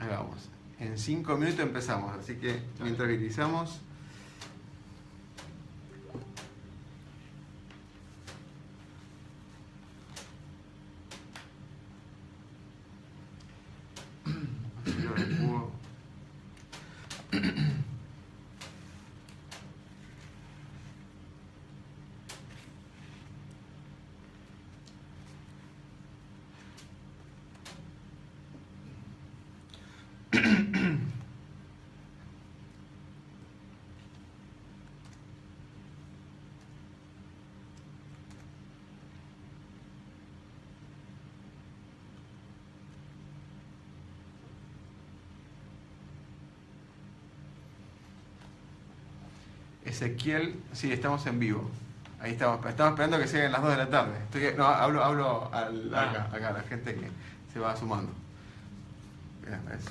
Ahí vamos. En 5 minutos empezamos, así que mientras utilizamos... Ezequiel, sí, estamos en vivo. Ahí estamos esperando que lleguen las 2 de la tarde. Hablo acá, la gente que se va sumando. Mirá, ¿ves?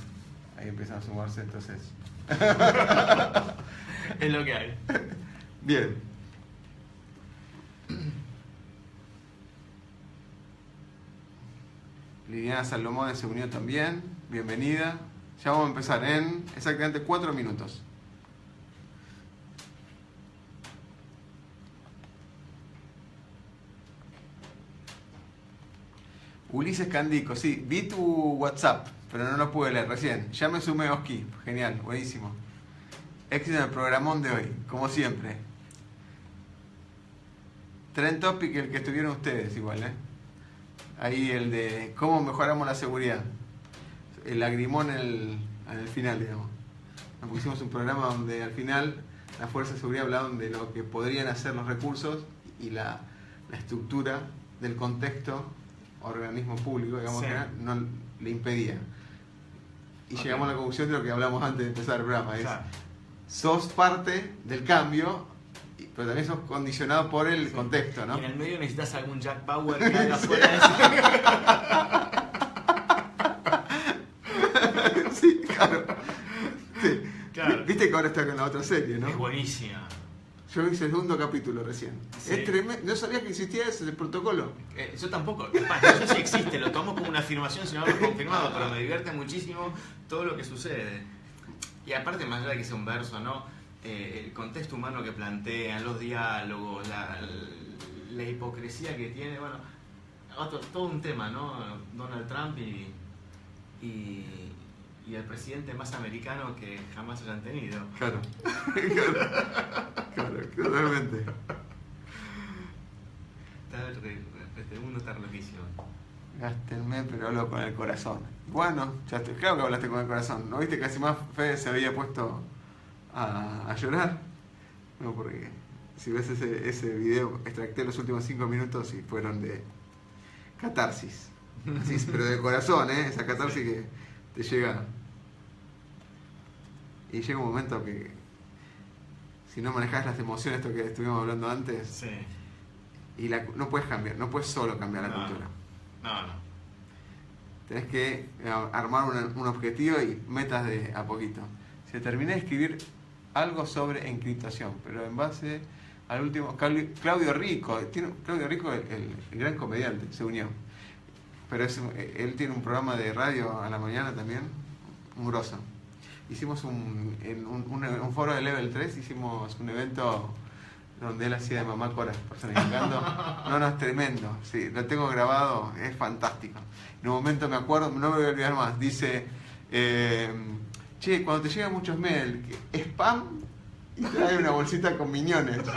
Ahí empiezan a sumarse, entonces. Es lo que hay. Bien. Liliana Salomón se unió también. Bienvenida. Ya vamos a empezar en exactamente 4 minutos. Ulises Candico, sí, vi tu WhatsApp, pero no lo pude leer recién. Ya me sumé, Oski. Genial, buenísimo. Éxito en el programón de hoy, como siempre. Trend Topic, el que estuvieron ustedes igual, ¿eh? Ahí el de cómo mejoramos la seguridad. El lagrimón al final, digamos. Nos pusimos un programa donde al final las fuerzas de seguridad hablaban de lo que podrían hacer los recursos y la estructura del contexto organismo público, digamos, sí, que no le impedía. Y llegamos a la conclusión de lo que hablamos antes de empezar el programa. Es, sos parte del cambio, pero también sos condicionado por el contexto, ¿no? Y en el medio necesitas algún Jack Bauer que haga fuera de ese. Sí, claro. Sí. Claro. Viste que ahora está con la otra serie, ¿no? Es buenísima. Yo vi el segundo capítulo recién. Sí. Es tremendo. No sabía que existía ese protocolo. Yo tampoco. No sé si existe, lo tomo como una afirmación sin haberlo confirmado, pero me divierte muchísimo todo lo que sucede. Y aparte, más allá de que sea un verso, ¿no? El contexto humano que plantean, los diálogos, la hipocresía que tiene, bueno, todo un tema, ¿no? Donald Trump y el presidente más americano que jamás hayan tenido. Claro. Claro, totalmente. Este mundo está loquísimo. Gástenme, pero hablo con el corazón. Bueno, claro que hablaste con el corazón. ¿No viste que así más Fede se había puesto a llorar? No, porque si ves ese video, extracté los últimos 5 minutos y fueron de catarsis. Así, pero de corazón, ¿eh? Esa catarsis que te llega. Y llega un momento que si no manejas las emociones, esto que estuvimos hablando antes, sí, y no puedes cambiar, no puedes solo cambiar la cultura. No. Tenés que armar un objetivo y metas de a poquito. Se terminé de escribir algo sobre encriptación, pero en base al último... Claudio Rico, Claudio Rico, el gran comediante, se unió. Pero él tiene un programa de radio a la mañana también, un grosso. Hicimos en un foro de Level 3, hicimos un evento donde él hacía de mamá Cora, personificando. No, es tremendo. Sí, lo tengo grabado, es fantástico. En un momento me acuerdo, no me voy a olvidar más, dice, che, cuando te llegan muchos mails, spam, y trae una bolsita con miñones. ¡Qué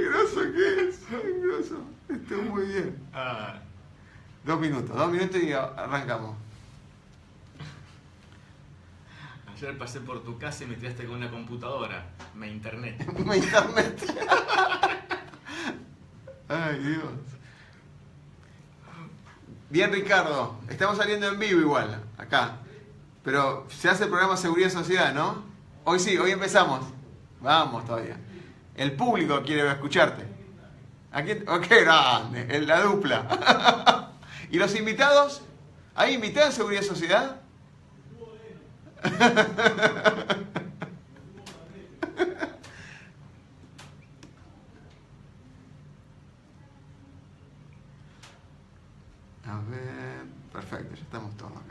groso que es! ¡Qué groso! Estuvo muy bien. 2 minutos y arrancamos. Ayer pasé por tu casa y me tiraste con una computadora. Me internet. Ay, Dios. Bien, Ricardo. Estamos saliendo en vivo igual, acá. Pero se hace el programa Seguridad y Sociedad, ¿no? Hoy sí, hoy empezamos. Vamos todavía. El público quiere escucharte. Aquí, ¡qué grande! La dupla. ¿Y los invitados? ¿Hay invitados en Seguridad y Sociedad? A ver, Perfecto, ya estamos todos acá.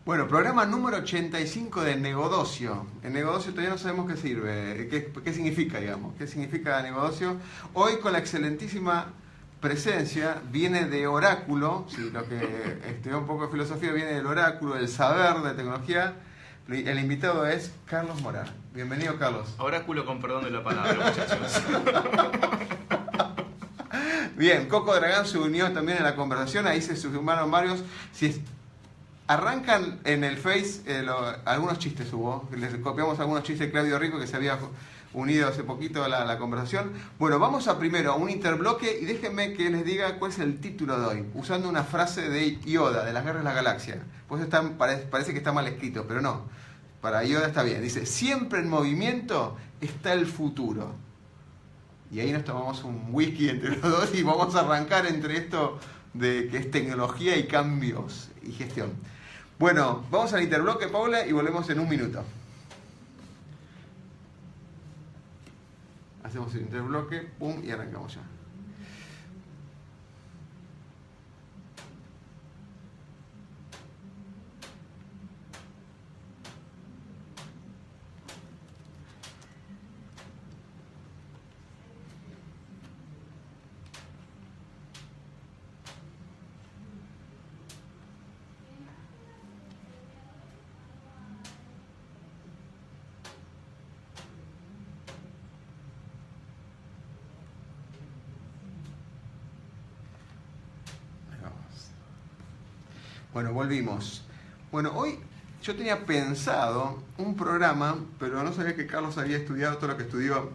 Bueno, programa número 85 de Negodocio. En Negodocio todavía no sabemos qué sirve, qué significa, digamos, qué significa Negodocio. Hoy con la excelentísima presencia, viene de Oráculo, sí, lo que estudió un poco de filosofía viene del Oráculo, del saber de tecnología. El invitado es Carlos Morar. Bienvenido, Carlos. Oráculo con perdón de la palabra, muchachos. Bien, Coco Dragán se unió también a la conversación, ahí se sumaron varios. Arrancan en el Face, algunos chistes hubo, les copiamos algunos chistes de Claudio Rico que se había unido hace poquito a la conversación. Bueno, vamos a primero a un interbloque y déjenme que les diga cuál es el título de hoy, usando una frase de Yoda, de las Guerras de la Galaxia. Pues parece que está mal escrito, pero no, para Yoda está bien. Dice, siempre en movimiento está el futuro. Y ahí nos tomamos un whisky entre los dos y vamos a arrancar entre esto de que es tecnología y cambios y gestión. Bueno, vamos al interbloque, Paula, y volvemos en un minuto. Hacemos el interbloque, pum, y arrancamos ya. Bueno, volvimos. Bueno, hoy yo tenía pensado un programa, pero no sabía que Carlos había estudiado todo lo que estudió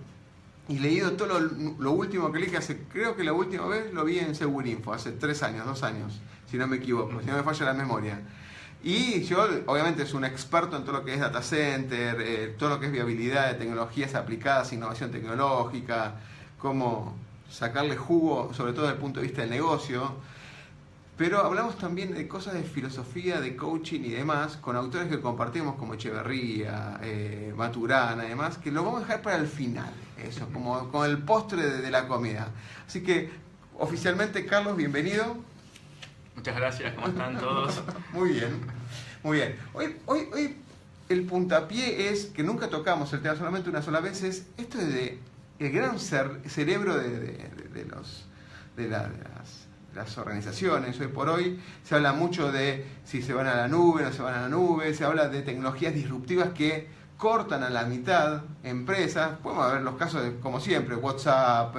y leído todo lo último que leí, creo que la última vez lo vi en Segurinfo, hace 3 años, 2 años, si no me equivoco, si no me falla la memoria. Y yo, obviamente, es un experto en todo lo que es data center, todo lo que es viabilidad de tecnologías aplicadas, innovación tecnológica, cómo sacarle jugo, sobre todo desde el punto de vista del negocio. Pero hablamos también de cosas de filosofía, de coaching y demás, con autores que compartimos como Echeverría, Maturana y demás, que lo vamos a dejar para el final, eso, como con el postre de la comida. Así que, oficialmente, Carlos, bienvenido. Muchas gracias, ¿cómo están todos? Muy bien, muy bien. Hoy el puntapié es, que nunca tocamos el tema solamente una sola vez, es esto de el gran cerebro de las organizaciones. Hoy por hoy se habla mucho de si se van a la nube, no se van a la nube, se habla de tecnologías disruptivas que cortan a la mitad empresas. Podemos ver los casos de, como siempre, WhatsApp,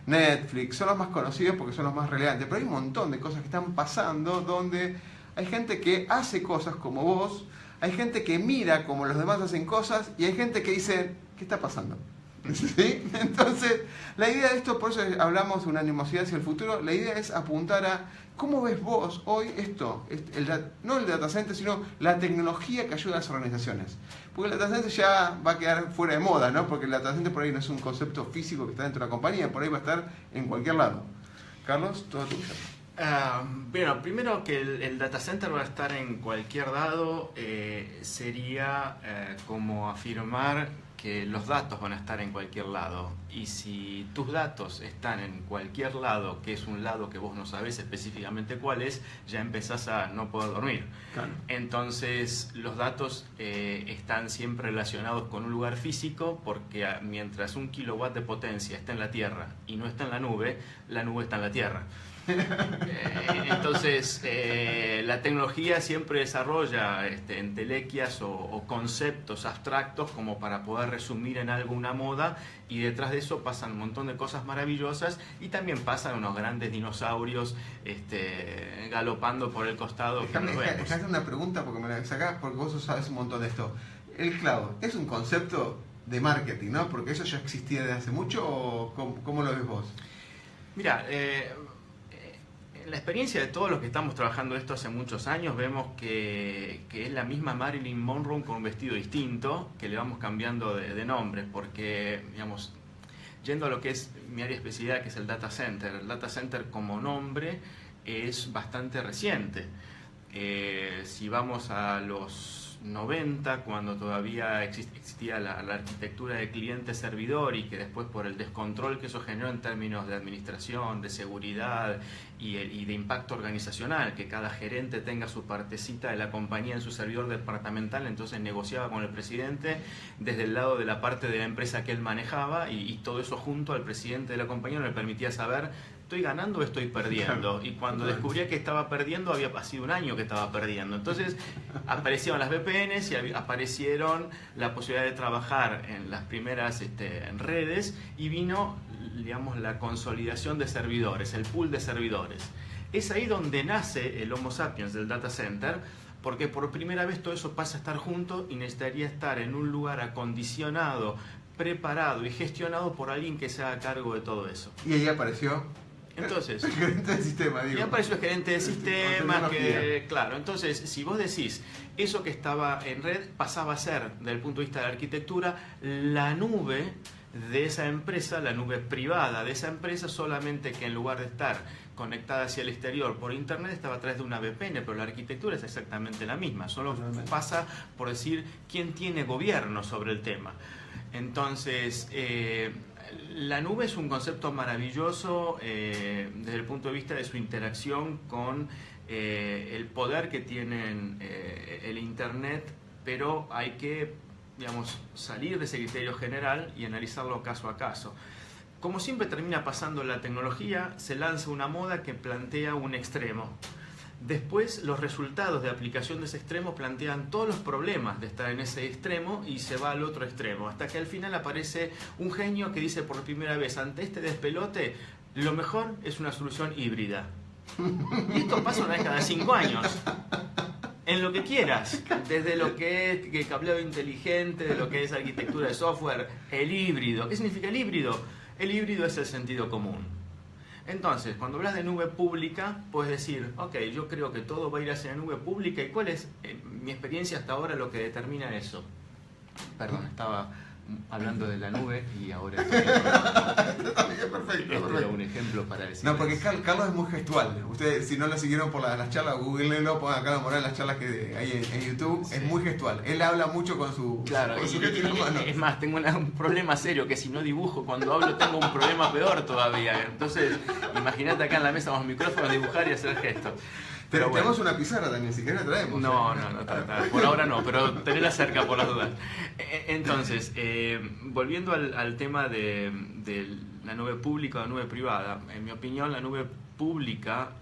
Netflix, son los más conocidos porque son los más relevantes, pero hay un montón de cosas que están pasando donde hay gente que hace cosas como vos, hay gente que mira como los demás hacen cosas y hay gente que dice, ¿qué está pasando? ¿Sí? Entonces, la idea de esto, por eso hablamos de una animosidad hacia el futuro, la idea es apuntar a cómo ves vos hoy esto, no el data center, sino la tecnología que ayuda a las organizaciones. Porque el data center ya va a quedar fuera de moda, ¿no? Porque el data center por ahí no es un concepto físico que está dentro de la compañía, por ahí va a estar en cualquier lado. Carlos, todo tuyo. Bueno, primero que el data center va a estar en cualquier lado, sería como afirmar que los datos van a estar en cualquier lado. Y si tus datos están en cualquier lado, que es un lado que vos no sabés específicamente cuál es, ya empezás a no poder dormir. Claro. Entonces, los datos están siempre relacionados con un lugar físico, porque mientras 1 kilowatt de potencia está en la Tierra y no está en la nube está en la Tierra. Entonces, la tecnología siempre desarrolla entelequias o conceptos abstractos como para poder resumir en algo una moda, y detrás de eso pasan un montón de cosas maravillosas, y también pasan unos grandes dinosaurios galopando por el costado. Déjame hacer una pregunta porque me la sacás, porque vos sabés un montón de esto. El cloud es un concepto de marketing, ¿no? Porque eso ya existía desde hace mucho, ¿o cómo lo ves vos? Mira, la experiencia de todos los que estamos trabajando esto hace muchos años, vemos que es la misma Marilyn Monroe con un vestido distinto, que le vamos cambiando de nombre, porque, digamos, yendo a lo que es mi área de especialidad, que es el data center como nombre es bastante reciente. Si vamos a los 90, cuando todavía existía la arquitectura de cliente-servidor, y que después, por el descontrol que eso generó en términos de administración, de seguridad y de impacto organizacional, que cada gerente tenga su partecita de la compañía en su servidor departamental, entonces negociaba con el presidente desde el lado de la parte de la empresa que él manejaba, y todo eso junto al presidente de la compañía no le permitía saber: ¿estoy ganando o estoy perdiendo? Y cuando descubría que estaba perdiendo, había pasado un año que estaba perdiendo. Entonces aparecieron las VPNs y aparecieron la posibilidad de trabajar en las primeras redes, y vino, digamos, la consolidación de servidores, el pool de servidores. Es ahí donde nace el Homo sapiens del data center, porque por primera vez todo eso pasa a estar junto y necesitaría estar en un lugar acondicionado, preparado y gestionado por alguien que se haga cargo de todo eso. Y ahí apareció entonces, el gerente del sistema, digo. Ya apareció el gerente de sistemas, claro. Entonces, si vos decís, eso que estaba en red pasaba a ser, desde el punto de vista de la arquitectura, la nube de esa empresa, la nube privada de esa empresa, solamente que en lugar de estar conectada hacia el exterior por internet, estaba a través de una VPN, pero la arquitectura es exactamente la misma. Solo pasa por decir quién tiene gobierno sobre el tema. Entonces, la nube es un concepto maravilloso desde el punto de vista de su interacción con el poder que tiene el Internet, pero hay que, digamos, salir de ese criterio general y analizarlo caso a caso. Como siempre termina pasando en la tecnología, se lanza una moda que plantea un extremo. Después, los resultados de aplicación de ese extremo plantean todos los problemas de estar en ese extremo, y se va al otro extremo, hasta que al final aparece un genio que dice por primera vez: ante este despelote, lo mejor es una solución híbrida. Y esto pasa una vez cada 5 años. En lo que quieras, desde lo que es cableado inteligente, de lo que es arquitectura de software, el híbrido. ¿Qué significa el híbrido? El híbrido es el sentido común. Entonces, cuando hablas de nube pública, puedes decir: ok, yo creo que todo va a ir hacia la nube pública. ¿Y cuál es mi experiencia hasta ahora lo que determina eso? Perdón, estaba hablando de la nube y ahora perfecto. Era un ejemplo para decir. No, porque Carlos es muy gestual. Ustedes, si no lo siguieron por las charlas, googleenlo, pongan a Carlos Morales las charlas que hay en YouTube. Sí. Es muy gestual. Él habla mucho con su, claro, con su mano. Es más, tengo un problema serio, que si no dibujo cuando hablo tengo un problema peor todavía. Entonces, imagínate acá en la mesa con los micrófonos, dibujar y hacer gestos. Pero tenemos una pizarra también, si querés la traemos. No, por ahora no, pero tenela cerca por las dudas. Entonces, volviendo al tema de la nube pública o la nube privada, en mi opinión la nube pública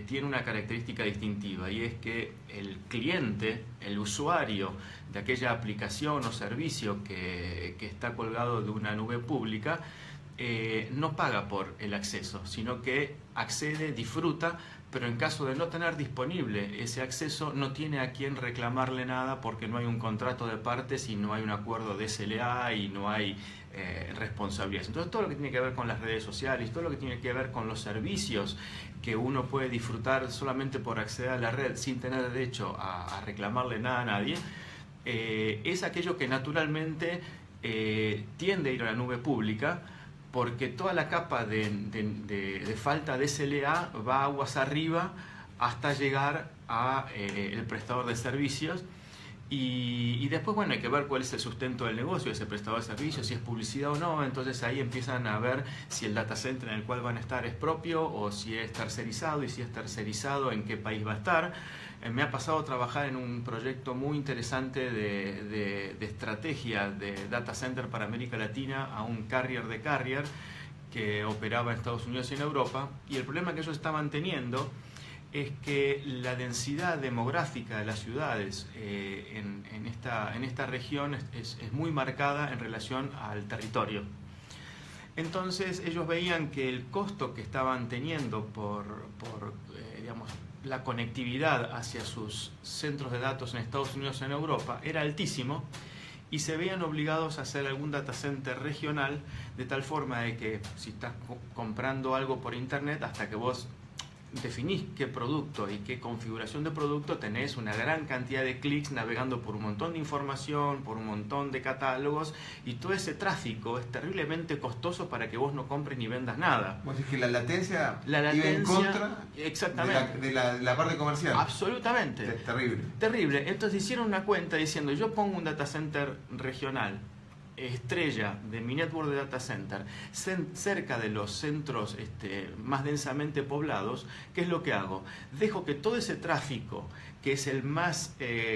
tiene una característica distintiva, y es que el cliente, el usuario de aquella aplicación o servicio que está colgado de una nube pública, no paga por el acceso, sino que accede, disfruta, pero en caso de no tener disponible ese acceso, no tiene a quién reclamarle nada, porque no hay un contrato de partes y no hay un acuerdo de SLA y no hay responsabilidades. Entonces, todo lo que tiene que ver con las redes sociales, todo lo que tiene que ver con los servicios que uno puede disfrutar solamente por acceder a la red sin tener derecho a reclamarle nada a nadie, es aquello que naturalmente tiende a ir a la nube pública, porque toda la capa de falta de SLA va aguas arriba hasta llegar a el prestador de servicios. Y después, bueno, hay que ver cuál es el sustento del negocio de ese prestador de servicios, si es publicidad o no. Entonces ahí empiezan a ver si el data center en el cual van a estar es propio o si es tercerizado, y si es tercerizado, en qué país va a estar. Me ha pasado a trabajar en un proyecto muy interesante de estrategia de data center para América Latina a un carrier de carrier que operaba en Estados Unidos y en Europa. Y el problema que ellos estaban teniendo es que la densidad demográfica de las ciudades en esta región es muy marcada en relación al territorio. Entonces ellos veían que el costo que estaban teniendo por digamos, la conectividad hacia sus centros de datos en Estados Unidos y en Europa era altísimo, y se veían obligados a hacer algún data center regional, de tal forma de que si estás comprando algo por internet, hasta que vos definís qué producto y qué configuración de producto, tenés una gran cantidad de clics navegando por un montón de información, por un montón de catálogos, y todo ese tráfico es terriblemente costoso para que vos no compres ni vendas nada. Vos decís que la latencia iba en contra de la parte comercial. Absolutamente. Terrible. Terrible. Entonces hicieron una cuenta diciendo: yo pongo un data center regional, estrella de mi network de data center, cerca de los centros más densamente poblados. ¿Qué es lo que hago? Dejo que todo ese tráfico, que es el más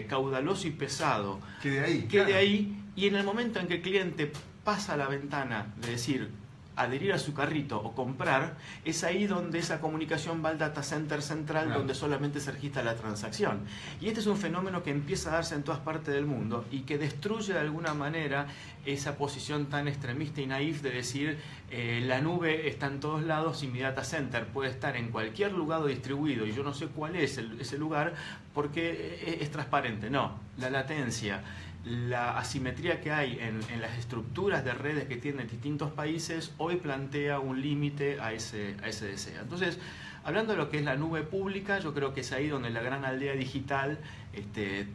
caudaloso y pesado, quede ahí, quede ahí, y en el momento en que el cliente pasa la ventana de decir adherir a su carrito o comprar, es ahí donde esa comunicación va al data center central, donde solamente se registra la transacción. Y este es un fenómeno que empieza a darse en todas partes del mundo y que destruye de alguna manera esa posición tan extremista y naif de decir la nube está en todos lados y mi data center puede estar en cualquier lugar distribuido y yo no sé cuál es ese lugar porque es transparente. No, la latencia, la asimetría que hay en las estructuras de redes que tienen distintos países hoy plantea un límite a ese deseo. Entonces, hablando de lo que es la nube pública, yo creo que es ahí donde la gran aldea digital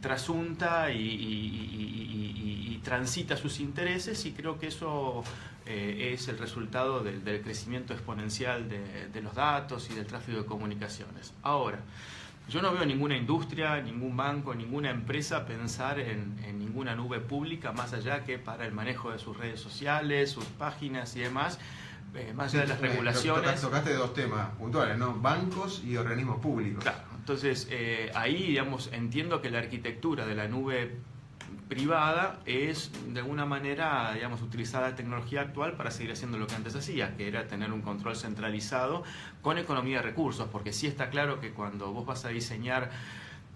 trasunta y transita sus intereses, y creo que eso es el resultado del crecimiento exponencial de los datos y del tráfico de comunicaciones. Ahora, yo no veo ninguna industria, ningún banco, ninguna empresa pensar en ninguna nube pública más allá que para el manejo de sus redes sociales, sus páginas y demás, más allá de las regulaciones. Tocaste dos temas puntuales, ¿no? Bancos y organismos públicos. Claro, entonces ahí, digamos, entiendo que la arquitectura de la nube privada es de alguna manera, digamos, utilizar la tecnología actual para seguir haciendo lo que antes hacía, que era tener un control centralizado con economía de recursos, porque sí está claro que cuando vos vas a diseñar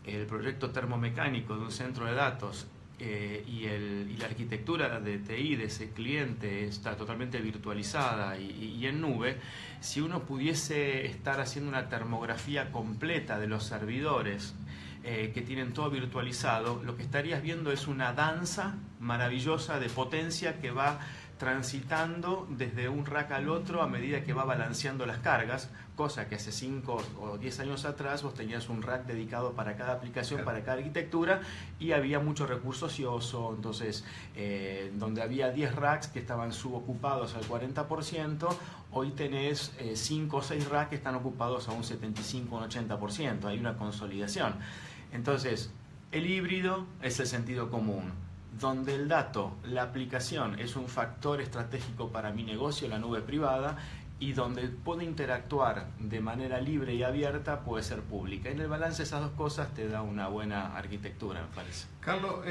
el proyecto termomecánico de un centro de datos y la arquitectura de TI de ese cliente está totalmente virtualizada y en nube, si uno pudiese estar haciendo una termografía completa de los servidores que tienen todo virtualizado, lo que estarías viendo es una danza maravillosa de potencia que va transitando desde un rack al otro a medida que va balanceando las cargas, cosa que hace 5 o 10 años atrás vos tenías un rack dedicado para cada aplicación, para cada arquitectura, y había mucho recurso ocioso. Entonces, donde había 10 racks que estaban subocupados al 40%, hoy tenés 5 o 6 racks que están ocupados a un 75 o un 80%. Hay una consolidación. Entonces, el híbrido es el sentido común. Donde el dato, la aplicación, es un factor estratégico para mi negocio, la nube privada, y donde puedo interactuar de manera libre y abierta, puede ser pública. En el balance de esas dos cosas te da una buena arquitectura, me parece. Carlos,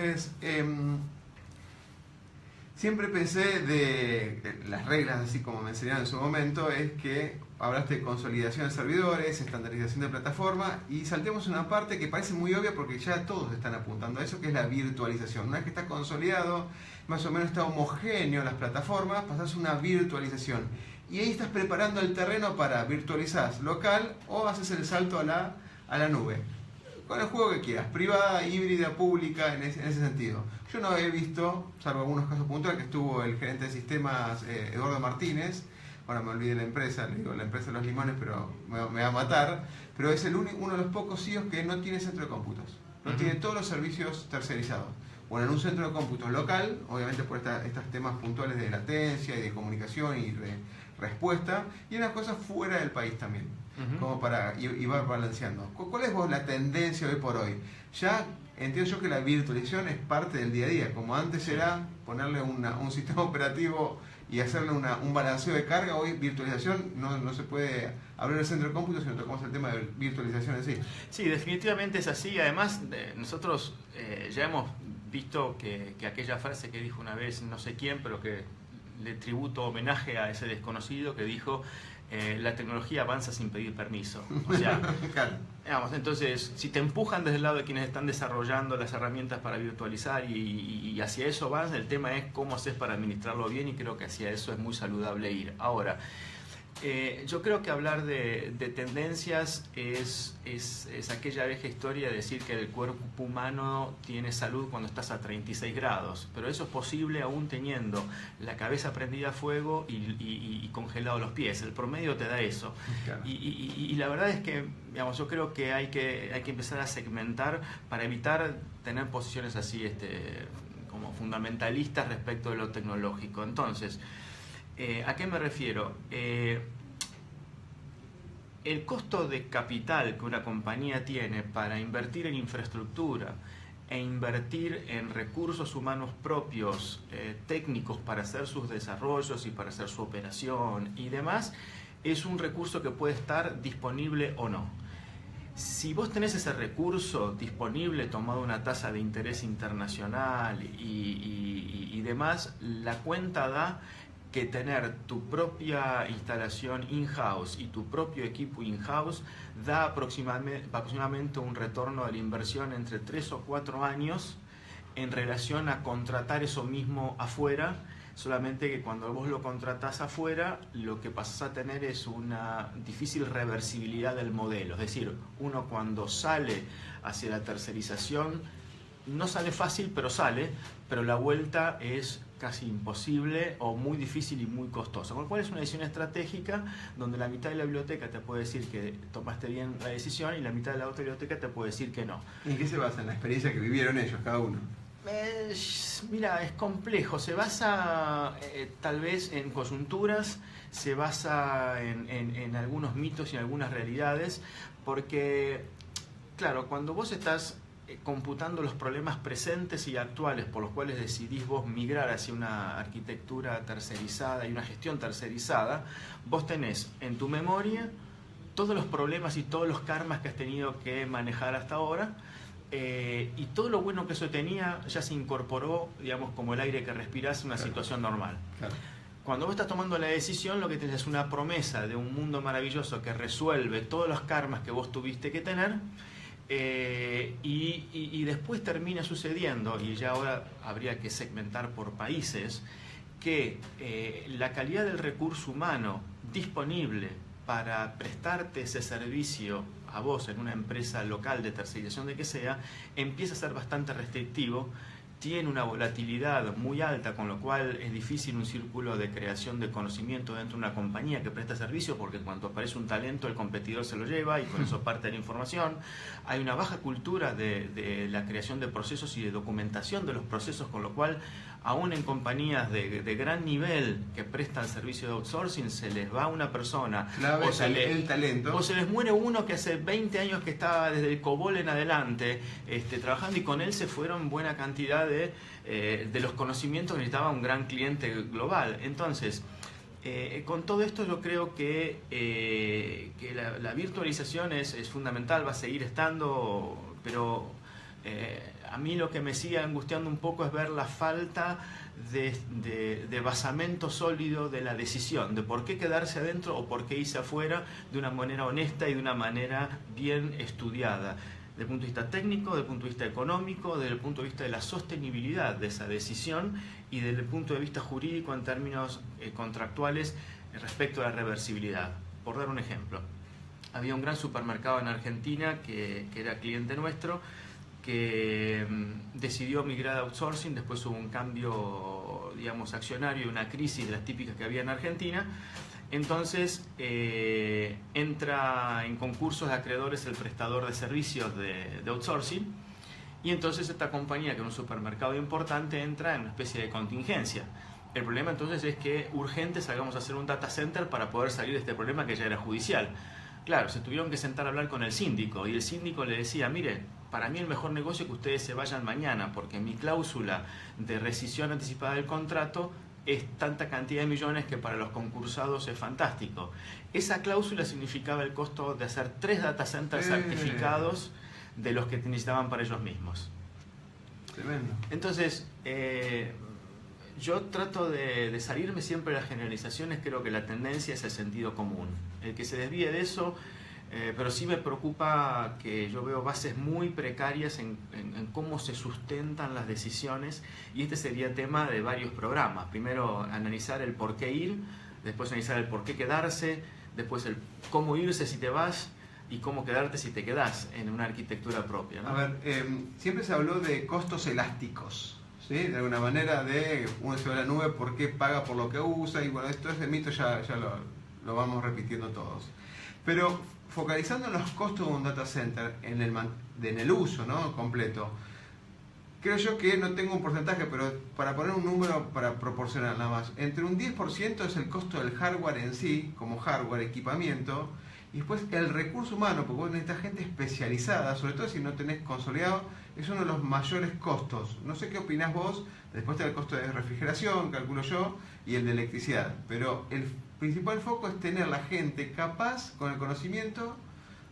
siempre pensé de las reglas, así como me enseñaron en su momento, es que hablaste de consolidación de servidores, estandarización de plataforma, y saltemos una parte que parece muy obvia porque ya todos están apuntando a eso, que es la virtualización. Una vez que está consolidado, más o menos está homogéneo las plataformas, pasas a una virtualización. Y ahí estás preparando el terreno para virtualizar local o haces el salto a la nube. Con el juego que quieras, privada, híbrida, pública, en ese sentido. Yo no he visto, salvo algunos casos puntuales, que estuvo el gerente de sistemas Eduardo Martínez. Ahora me olvidé la empresa, le digo la empresa de los limones, pero me va a matar. Pero es uno de los pocos CEOs que no tiene centro de cómputos. No tiene todos los servicios tercerizados. Bueno, en un centro de cómputo local, obviamente por estos temas puntuales de latencia y de comunicación y de respuesta, y una cosa fuera del país también, como para y va balanceando. ¿Cuál es vos la tendencia hoy por hoy? Ya entiendo yo que la virtualización es parte del día a día, como antes era ponerle un sistema operativo y hacerle un balanceo de carga. Hoy virtualización no se puede abrir el centro de cómputo si no tocamos el tema de virtualización en sí. Sí, definitivamente es así. Además, nosotros ya hemos visto que aquella frase que dijo una vez no sé quién, pero que le tributo homenaje a ese desconocido que dijo la tecnología avanza sin pedir permiso. O sea, claro. Digamos, entonces, si te empujan desde el lado de quienes están desarrollando las herramientas para virtualizar y hacia eso vas, el tema es cómo haces para administrarlo bien, y creo que hacia eso es muy saludable ir. Ahora, yo creo que hablar de tendencias es aquella vieja historia de decir que el cuerpo humano tiene salud cuando estás a 36 grados, pero eso es posible aún teniendo la cabeza prendida a fuego y congelados los pies. El promedio te da eso. Claro. Y la verdad es que, digamos, yo creo que hay que empezar a segmentar para evitar tener posiciones así como fundamentalistas respecto de lo tecnológico. Entonces, ¿a qué me refiero? El costo de capital que una compañía tiene para invertir en infraestructura e invertir en recursos humanos propios, técnicos para hacer sus desarrollos y para hacer su operación y demás, es un recurso que puede estar disponible o no. Si vos tenés ese recurso disponible tomado una tasa de interés internacional y demás, la cuenta da que tener tu propia instalación in-house y tu propio equipo in-house da aproximadamente un retorno de la inversión entre 3 o 4 años en relación a contratar eso mismo afuera, solamente que cuando vos lo contratás afuera, lo que pasás a tener es una difícil reversibilidad del modelo. Es decir, uno cuando sale hacia la tercerización, no sale fácil, pero la vuelta es casi imposible o muy difícil y muy costosa. Con lo cual es una decisión estratégica donde la mitad de la biblioteca te puede decir que tomaste bien la decisión y la mitad de la otra biblioteca te puede decir que no. ¿En qué se basa? En la experiencia que vivieron ellos, cada uno. Mira, es complejo. Se basa tal vez en coyunturas, se basa en algunos mitos y en algunas realidades, porque, claro, cuando vos estás computando los problemas presentes y actuales por los cuales decidís vos migrar hacia una arquitectura tercerizada y una gestión tercerizada, vos tenés en tu memoria todos los problemas y todos los karmas que has tenido que manejar hasta ahora, y todo lo bueno que eso tenía ya se incorporó, digamos, como el aire que respirás en una situación normal. Claro. Cuando vos estás tomando la decisión, lo que tenés es una promesa de un mundo maravilloso que resuelve todos los karmas que vos tuviste que tener. Y después termina sucediendo, y ya ahora habría que segmentar por países, que la calidad del recurso humano disponible para prestarte ese servicio a vos en una empresa local de tercerización de que sea, empieza a ser bastante restrictivo, tiene una volatilidad muy alta, con lo cual es difícil un círculo de creación de conocimiento dentro de una compañía que presta servicio, porque cuando aparece un talento el competidor se lo lleva y con eso parte de la información. Hay una baja cultura de la creación de procesos y de documentación de los procesos, con lo cual aún en compañías de gran nivel que prestan servicio de outsourcing se les va una persona, clave, el talento, o se les muere uno que hace 20 años que estaba desde el COBOL en adelante trabajando, y con él se fueron buena cantidad de los conocimientos que necesitaba un gran cliente global. Entonces, con todo esto yo creo que la virtualización es fundamental, va a seguir estando, pero a mí lo que me sigue angustiando un poco es ver la falta de basamento sólido de la decisión, de por qué quedarse adentro o por qué irse afuera, de una manera honesta y de una manera bien estudiada, desde el punto de vista técnico, desde el punto de vista económico, desde el punto de vista de la sostenibilidad de esa decisión y desde el punto de vista jurídico en términos contractuales respecto a la reversibilidad. Por dar un ejemplo, había un gran supermercado en Argentina que era cliente nuestro, que decidió migrar a outsourcing. Después hubo un cambio, digamos, accionario, una crisis de las típicas que había en Argentina. Entonces entra en concursos de acreedores el prestador de servicios de outsourcing, Y entonces esta compañía, que es un supermercado importante, entra en una especie de contingencia. El problema entonces es que urgente salgamos a hacer un data center para poder salir de este problema que ya era judicial. Claro, se tuvieron que sentar a hablar con el síndico y el síndico le decía, mire, para mí el mejor negocio es que ustedes se vayan mañana porque mi cláusula de rescisión anticipada del contrato es tanta cantidad de millones que para los concursados es fantástico. Esa cláusula significaba el costo de hacer 3 data centers certificados de los que necesitaban para ellos mismos. Tremendo. Entonces, yo trato de salirme siempre de las generalizaciones. Creo que la tendencia es el sentido común. El que se desvíe de eso, pero sí me preocupa que yo veo bases muy precarias en cómo se sustentan las decisiones, y este sería tema de varios programas. Primero, analizar el por qué ir, después analizar el por qué quedarse, después el cómo irse si te vas y cómo quedarte si te quedás en una arquitectura propia, ¿no? A ver, siempre se habló de costos elásticos, ¿sí? De alguna manera, de uno se va a la nube porque paga por lo que usa, y bueno, todo ese mito ya lo vamos repitiendo todos. Pero focalizando en los costos de un data center, en el uso, ¿no?, completo, creo yo que no tengo un porcentaje, pero para poner un número para proporcionar nada más, entre un 10% es el costo del hardware en sí, como hardware, equipamiento, y después el recurso humano, porque vos necesitas gente especializada, sobre todo si no tenés consolidado, es uno de los mayores costos. No sé qué opinás vos, después está el costo de refrigeración, calculo yo, y el de electricidad, pero el principal foco es tener la gente capaz, con el conocimiento,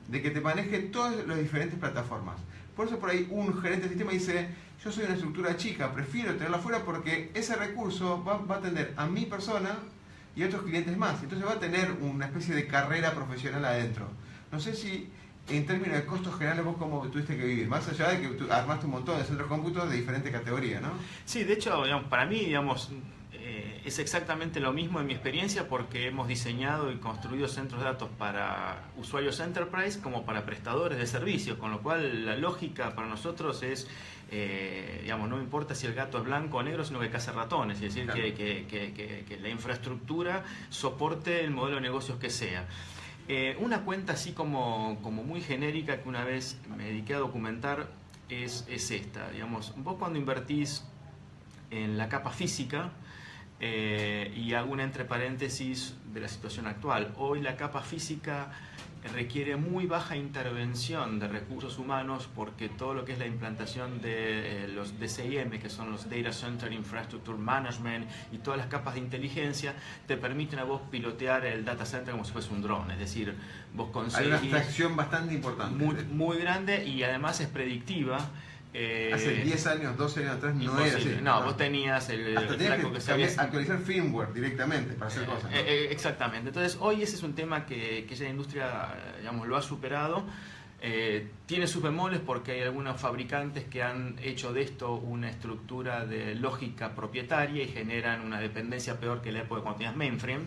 de que te maneje todas las diferentes plataformas. Por eso por ahí un gerente de sistema dice, yo soy una estructura chica, prefiero tenerla afuera porque ese recurso va a atender a mi persona y a otros clientes más. Entonces va a tener una especie de carrera profesional adentro. No sé si en términos de costos generales vos cómo tuviste que vivir, más allá de que tú armaste un montón de centros cómputos de diferentes categorías, ¿no? Sí, de hecho, digamos, para mí, digamos, es exactamente lo mismo en mi experiencia, porque hemos diseñado y construido centros de datos para usuarios enterprise como para prestadores de servicios, con lo cual la lógica para nosotros es, digamos, no importa si el gato es blanco o negro, sino que caza ratones, es decir, claro, que la infraestructura soporte el modelo de negocios que sea. Una cuenta así como muy genérica que una vez me dediqué a documentar es esta, digamos, vos cuando invertís en la capa física, y hago una entre paréntesis de la situación actual. Hoy la capa física requiere muy baja intervención de recursos humanos, porque todo lo que es la implantación de los DCIM, que son los Data Center Infrastructure Management, y todas las capas de inteligencia, te permiten a vos pilotear el data center como si fuese un dron. Es decir, vos conseguís... Hay una abstracción bastante importante. Muy grande, y además es predictiva. Hace 10 años, 12 años atrás no era así. No, vos tenías el flaco que sabías actualizar firmware directamente para hacer cosas, ¿no? Exactamente. Entonces, hoy ese es un tema que ya la industria, digamos, lo ha superado. Tiene sus bemoles porque hay algunos fabricantes que han hecho de esto una estructura de lógica propietaria y generan una dependencia peor que la época cuando tenías mainframe.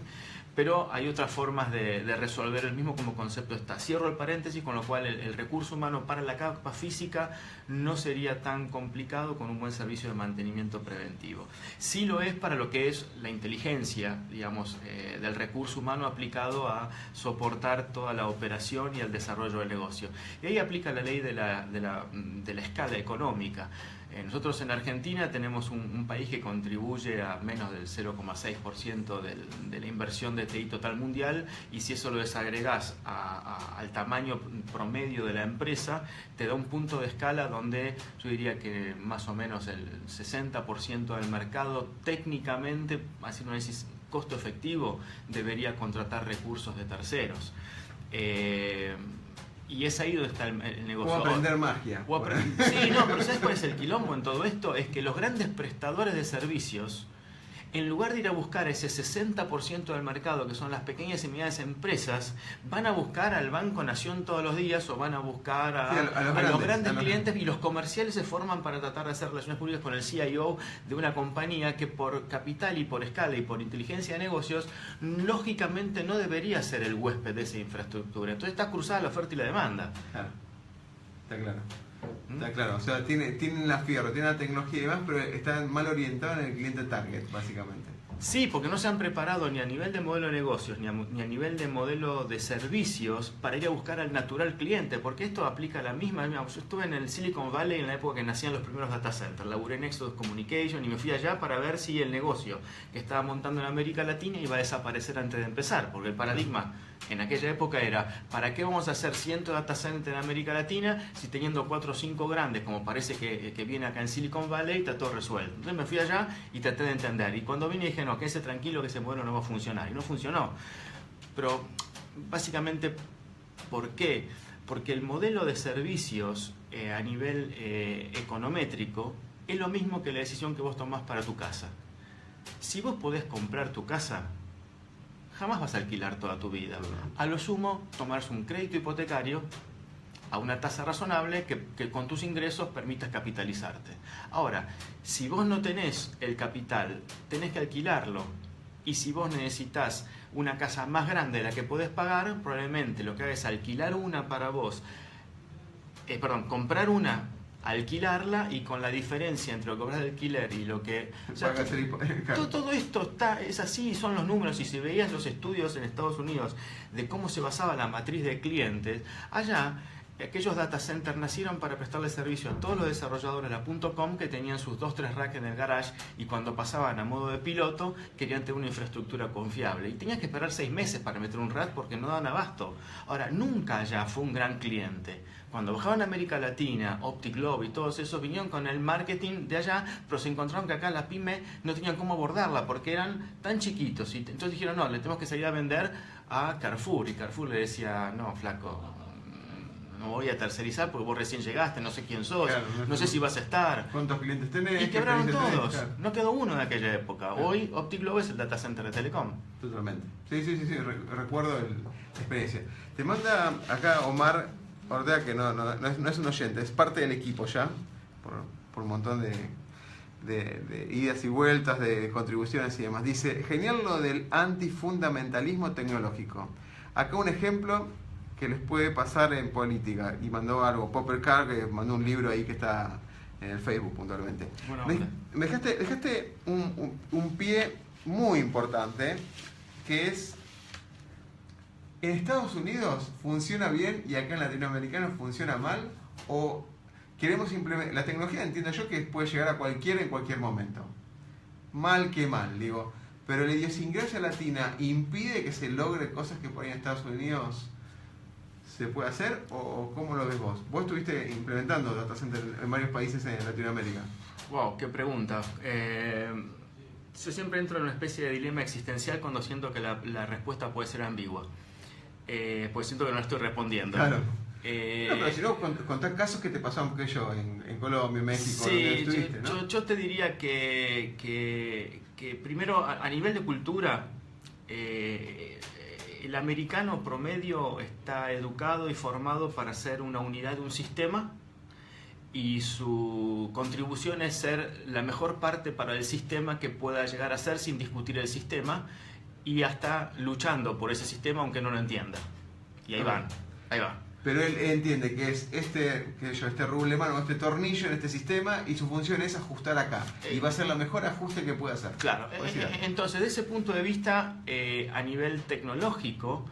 Pero hay otras formas de resolver el mismo como concepto está. Cierro el paréntesis, con lo cual el recurso humano para la capa física no sería tan complicado con un buen servicio de mantenimiento preventivo. Sí lo es para lo que es la inteligencia, digamos, del recurso humano aplicado a soportar toda la operación y el desarrollo del negocio. Y ahí aplica la ley de la escala económica. Nosotros en Argentina tenemos un país que contribuye a menos del 0,6% de la inversión de TI total mundial, y si eso lo desagregás al tamaño promedio de la empresa, te da un punto de escala donde yo diría que más o menos el 60% del mercado técnicamente, haciendo un análisis costo efectivo, debería contratar recursos de terceros. Y es ahí donde está el negocio. O aprender magia. Sí, no, pero ¿sabes cuál es el quilombo en todo esto? Es que los grandes prestadores de servicios, en lugar de ir a buscar ese 60% del mercado, que son las pequeñas y medianas empresas, van a buscar al Banco Nación todos los días, o van a buscar a los grandes clientes, y los comerciales se forman para tratar de hacer relaciones públicas con el CIO de una compañía que por capital y por escala y por inteligencia de negocios, lógicamente no debería ser el huésped de esa infraestructura. Entonces está cruzada la oferta y la demanda. Claro, está claro. Está claro, o sea, tienen la fierro, tienen la tecnología y demás, pero están mal orientados en el cliente target, básicamente. Sí, porque no se han preparado ni a nivel de modelo de negocios, ni a nivel de modelo de servicios para ir a buscar al natural cliente, porque esto aplica la misma. Yo estuve en el Silicon Valley en la época que nacían los primeros data centers, laburé en Exodus Communication y me fui allá para ver si el negocio que estaba montando en América Latina iba a desaparecer antes de empezar, porque el paradigma en aquella época era, ¿para qué vamos a hacer 100 data centers en América Latina si teniendo 4 o 5 grandes, como parece que viene acá en Silicon Valley, está todo resuelto? Entonces me fui allá y traté de entender. Y cuando vine dije, no, quédese tranquilo que ese modelo no va a funcionar. Y no funcionó. Pero básicamente, ¿por qué? Porque el modelo de servicios a nivel econométrico es lo mismo que la decisión que vos tomás para tu casa. Si vos podés comprar tu casa, jamás vas a alquilar toda tu vida. A lo sumo, tomarse un crédito hipotecario a una tasa razonable que con tus ingresos permitas capitalizarte. Ahora, si vos no tenés el capital, tenés que alquilarlo. Y si vos necesitas una casa más grande de la que podés pagar, probablemente lo que hagas es alquilar una para vos. Comprar una, alquilarla, y con la diferencia entre lo que cobras de alquiler y lo que... O sea, todo esto es así, son los números. Y si veías los estudios en Estados Unidos de cómo se basaba la matriz de clientes, allá aquellos data centers nacieron para prestarle servicio a todos los desarrolladores de la .com que tenían sus 2-3 racks en el garage, y cuando pasaban a modo de piloto querían tener una infraestructura confiable y tenías que esperar 6 meses para meter un rack porque no daban abasto. Ahora, nunca allá fue un gran cliente. Cuando bajaban a América Latina, OptiGlobe y todos esos vinieron con el marketing de allá, pero se encontraron que acá la pyme no tenían cómo abordarla porque eran tan chiquitos. Y entonces dijeron, no, le tenemos que salir a vender a Carrefour. Y Carrefour le decía, no, flaco, no voy a tercerizar porque vos recién llegaste, no sé quién sos, claro, no sé si vas a estar. ¿Cuántos clientes tenés? Y quebraron todos. Claro. No quedó uno en aquella época. Claro. Hoy OptiGlobe es el data center de Telecom. Totalmente. Sí, recuerdo la experiencia. Te manda acá Omar Ortega, que no es un oyente, es parte del equipo ya, por un montón de idas y vueltas, de contribuciones y demás. Dice, genial lo del antifundamentalismo tecnológico. Acá un ejemplo que les puede pasar en política. Y mandó algo, Popper Carr, que mandó un libro ahí que está en el Facebook puntualmente. Me dejaste un pie muy importante, que es, ¿en Estados Unidos funciona bien y acá en Latinoamérica funciona mal? ¿O queremos implementar? La tecnología, entiendo yo, que puede llegar a cualquiera en cualquier momento. Mal que mal, digo. Pero la idiosincrasia latina impide que se logre cosas que por ahí en Estados Unidos se puede hacer, o cómo lo ves vos? Vos estuviste implementando data center en varios países en Latinoamérica. Wow, qué pregunta. Yo siempre entro en una especie de dilema existencial cuando siento que la respuesta puede ser ambigua. Pues siento que no estoy respondiendo. Claro. Pero si no, contá casos que te pasaron, que yo, en Colombia, en México, sí, donde estuviste, ¿no? Yo te diría que primero, a nivel de cultura, el americano promedio está educado y formado para ser una unidad de un sistema, y su contribución es ser la mejor parte para el sistema que pueda llegar a ser sin discutir el sistema, y hasta luchando por ese sistema aunque no lo entienda. Y ahí van. Pero él entiende que es este rubleman o este tornillo en este sistema, y su función es ajustar acá. Y va a ser el mejor ajuste que puede hacer. Claro. Entonces, de ese punto de vista, a nivel tecnológico,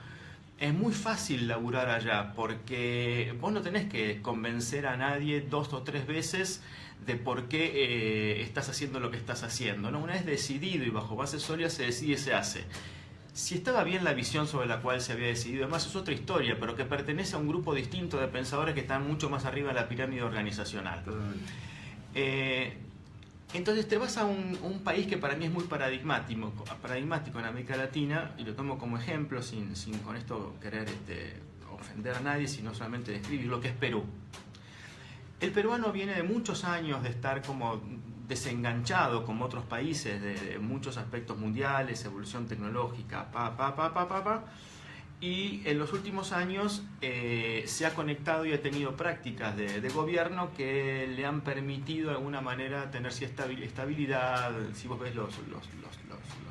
es muy fácil laburar allá, porque vos no tenés que convencer a nadie 2 o 3 veces de por qué estás haciendo lo que estás haciendo, ¿no? Una vez decidido y bajo bases sólidas se decide y se hace. Si estaba bien la visión sobre la cual se había decidido, además es otra historia, pero que pertenece a un grupo distinto de pensadores que están mucho más arriba de la pirámide organizacional. Entonces te vas a un país que para mí es muy paradigmático en América Latina, y lo tomo como ejemplo sin con esto querer ofender a nadie, sino solamente describir lo que es Perú. El peruano viene de muchos años de estar como desenganchado como otros países de muchos aspectos mundiales, evolución tecnológica, y en los últimos años se ha conectado y ha tenido prácticas de gobierno que le han permitido de alguna manera tener cierta estabilidad. Si vos ves los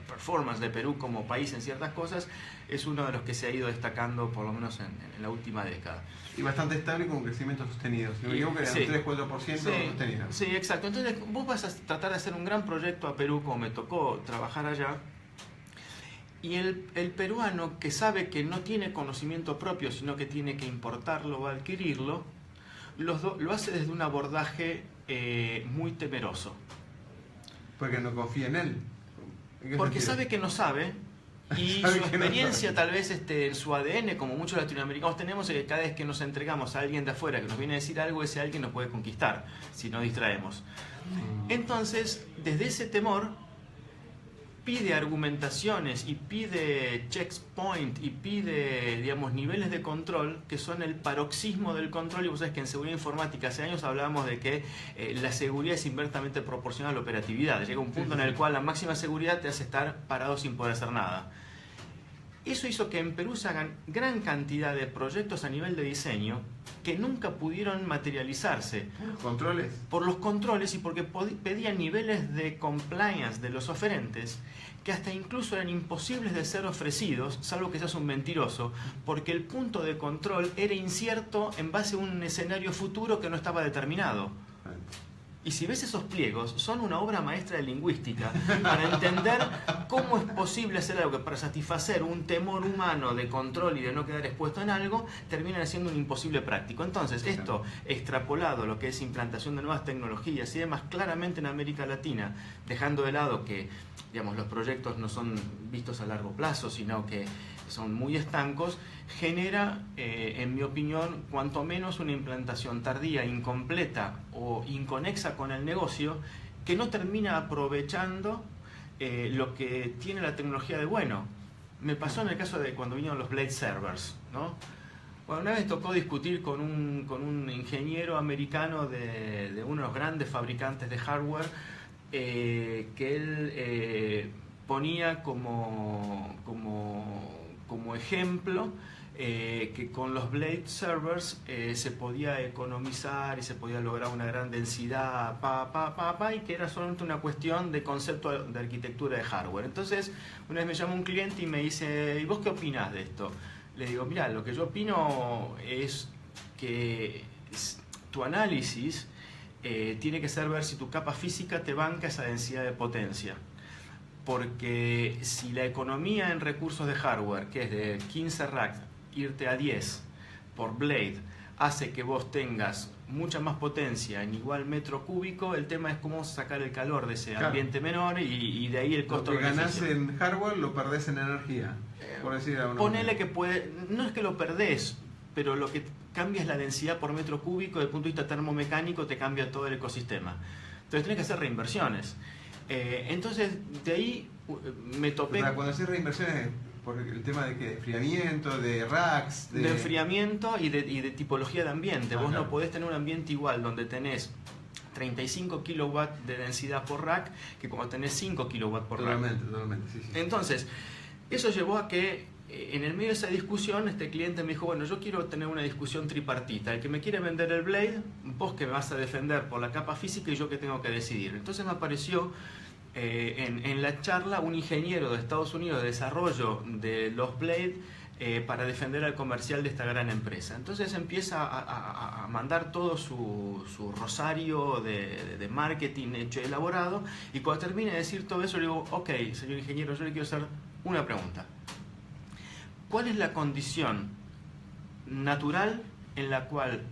performance de Perú como país en ciertas cosas, es uno de los que se ha ido destacando por lo menos en la última década. Y bastante estable, con un crecimiento sostenido. Si no me equivoco, era un 3-4% sostenido. Sí, exacto. Entonces vos vas a tratar de hacer un gran proyecto a Perú, como me tocó trabajar allá, Y el peruano, que sabe que no tiene conocimiento propio, sino que tiene que importarlo o adquirirlo, lo hace desde un abordaje muy temeroso. Porque no confía en él. Porque sabe que no sabe, y su experiencia tal vez en su ADN, como muchos latinoamericanos tenemos, es que cada vez que nos entregamos a alguien de afuera que nos viene a decir algo, ese alguien nos puede conquistar si nos distraemos. Entonces, desde ese temor, pide argumentaciones y pide checkpoint y pide, digamos, niveles de control que son el paroxismo del control. Y vos sabés que en seguridad informática hace años hablábamos de que la seguridad es inversamente proporcional a la operatividad. Llega un punto en el cual la máxima seguridad te hace estar parado sin poder hacer nada. Eso hizo que en Perú se hagan gran cantidad de proyectos a nivel de diseño que nunca pudieron materializarse. ¿Controles? Por los controles y porque pedían niveles de compliance de los oferentes que hasta incluso eran imposibles de ser ofrecidos, salvo que seas un mentiroso, porque el punto de control era incierto en base a un escenario futuro que no estaba determinado. Y si ves esos pliegos, son una obra maestra de lingüística para entender cómo es posible hacer algo que para satisfacer un temor humano de control y de no quedar expuesto en algo, termina siendo un imposible práctico. Entonces, esto extrapolado a lo que es implantación de nuevas tecnologías y demás, claramente en América Latina, dejando de lado que, digamos, los proyectos no son vistos a largo plazo, sino que son muy estancos, genera, en mi opinión, cuanto menos una implantación tardía, incompleta o inconexa con el negocio, que no termina aprovechando lo que tiene la tecnología de bueno. Me pasó en el caso de cuando vinieron los Blade Servers, ¿no? Bueno, una vez tocó discutir con un ingeniero americano de uno de los grandes fabricantes de hardware, que él ponía como ejemplo que con los Blade Servers se podía economizar y se podía lograr una gran densidad, y que era solamente una cuestión de concepto de arquitectura de hardware. Entonces, una vez me llamó un cliente y me dice, ¿y vos qué opinás de esto? Le digo, mira, lo que yo opino es que tu análisis tiene que ser ver si tu capa física te banca esa densidad de potencia. Porque si la economía en recursos de hardware, que es de 15 racks, irte a 10 por Blade, hace que vos tengas mucha más potencia en igual metro cúbico, el tema es cómo sacar el calor de ese ambiente menor y de ahí el costo. Lo que ganás en hardware lo perdés en energía, por decir de alguna ponele manera. Que puede, no es que lo perdés, pero lo que cambia es la densidad por metro cúbico. Desde el punto de vista termomecánico te cambia todo el ecosistema. Entonces tenés que hacer reinversiones. Entonces de ahí me topé. O sea, cuando haces reinversiones por el tema de que enfriamiento, de racks, de enfriamiento y de tipología de ambiente. Vos claro. No podés tener un ambiente igual donde tenés 35 kilowatts de densidad por rack que cuando tenés 5 kilowatts por rack. Totalmente, sí. Entonces, eso llevó a que en el medio de esa discusión este cliente me dijo, bueno, yo quiero tener una discusión tripartita. El que me quiere vender el Blade, vos que me vas a defender por la capa física y yo que tengo que decidir. Entonces me apareció en la charla un ingeniero de Estados Unidos de desarrollo de los Blade para defender al comercial de esta gran empresa. Entonces empieza a mandar todo su rosario de marketing hecho y elaborado, y cuando termine de decir todo eso le digo, ok, señor ingeniero, yo le quiero hacer una pregunta. ¿Cuál es la condición natural en la cual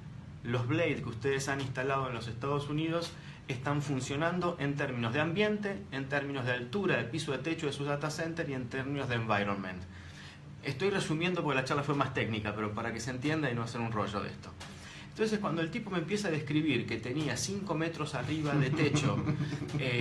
los Blade que ustedes han instalado en los Estados Unidos están funcionando en términos de ambiente, en términos de altura, de piso de techo de su data center y en términos de environment? Estoy resumiendo porque la charla fue más técnica, pero para que se entienda y no hacer un rollo de esto. Entonces, cuando el tipo me empieza a describir que tenía 5 metros arriba de techo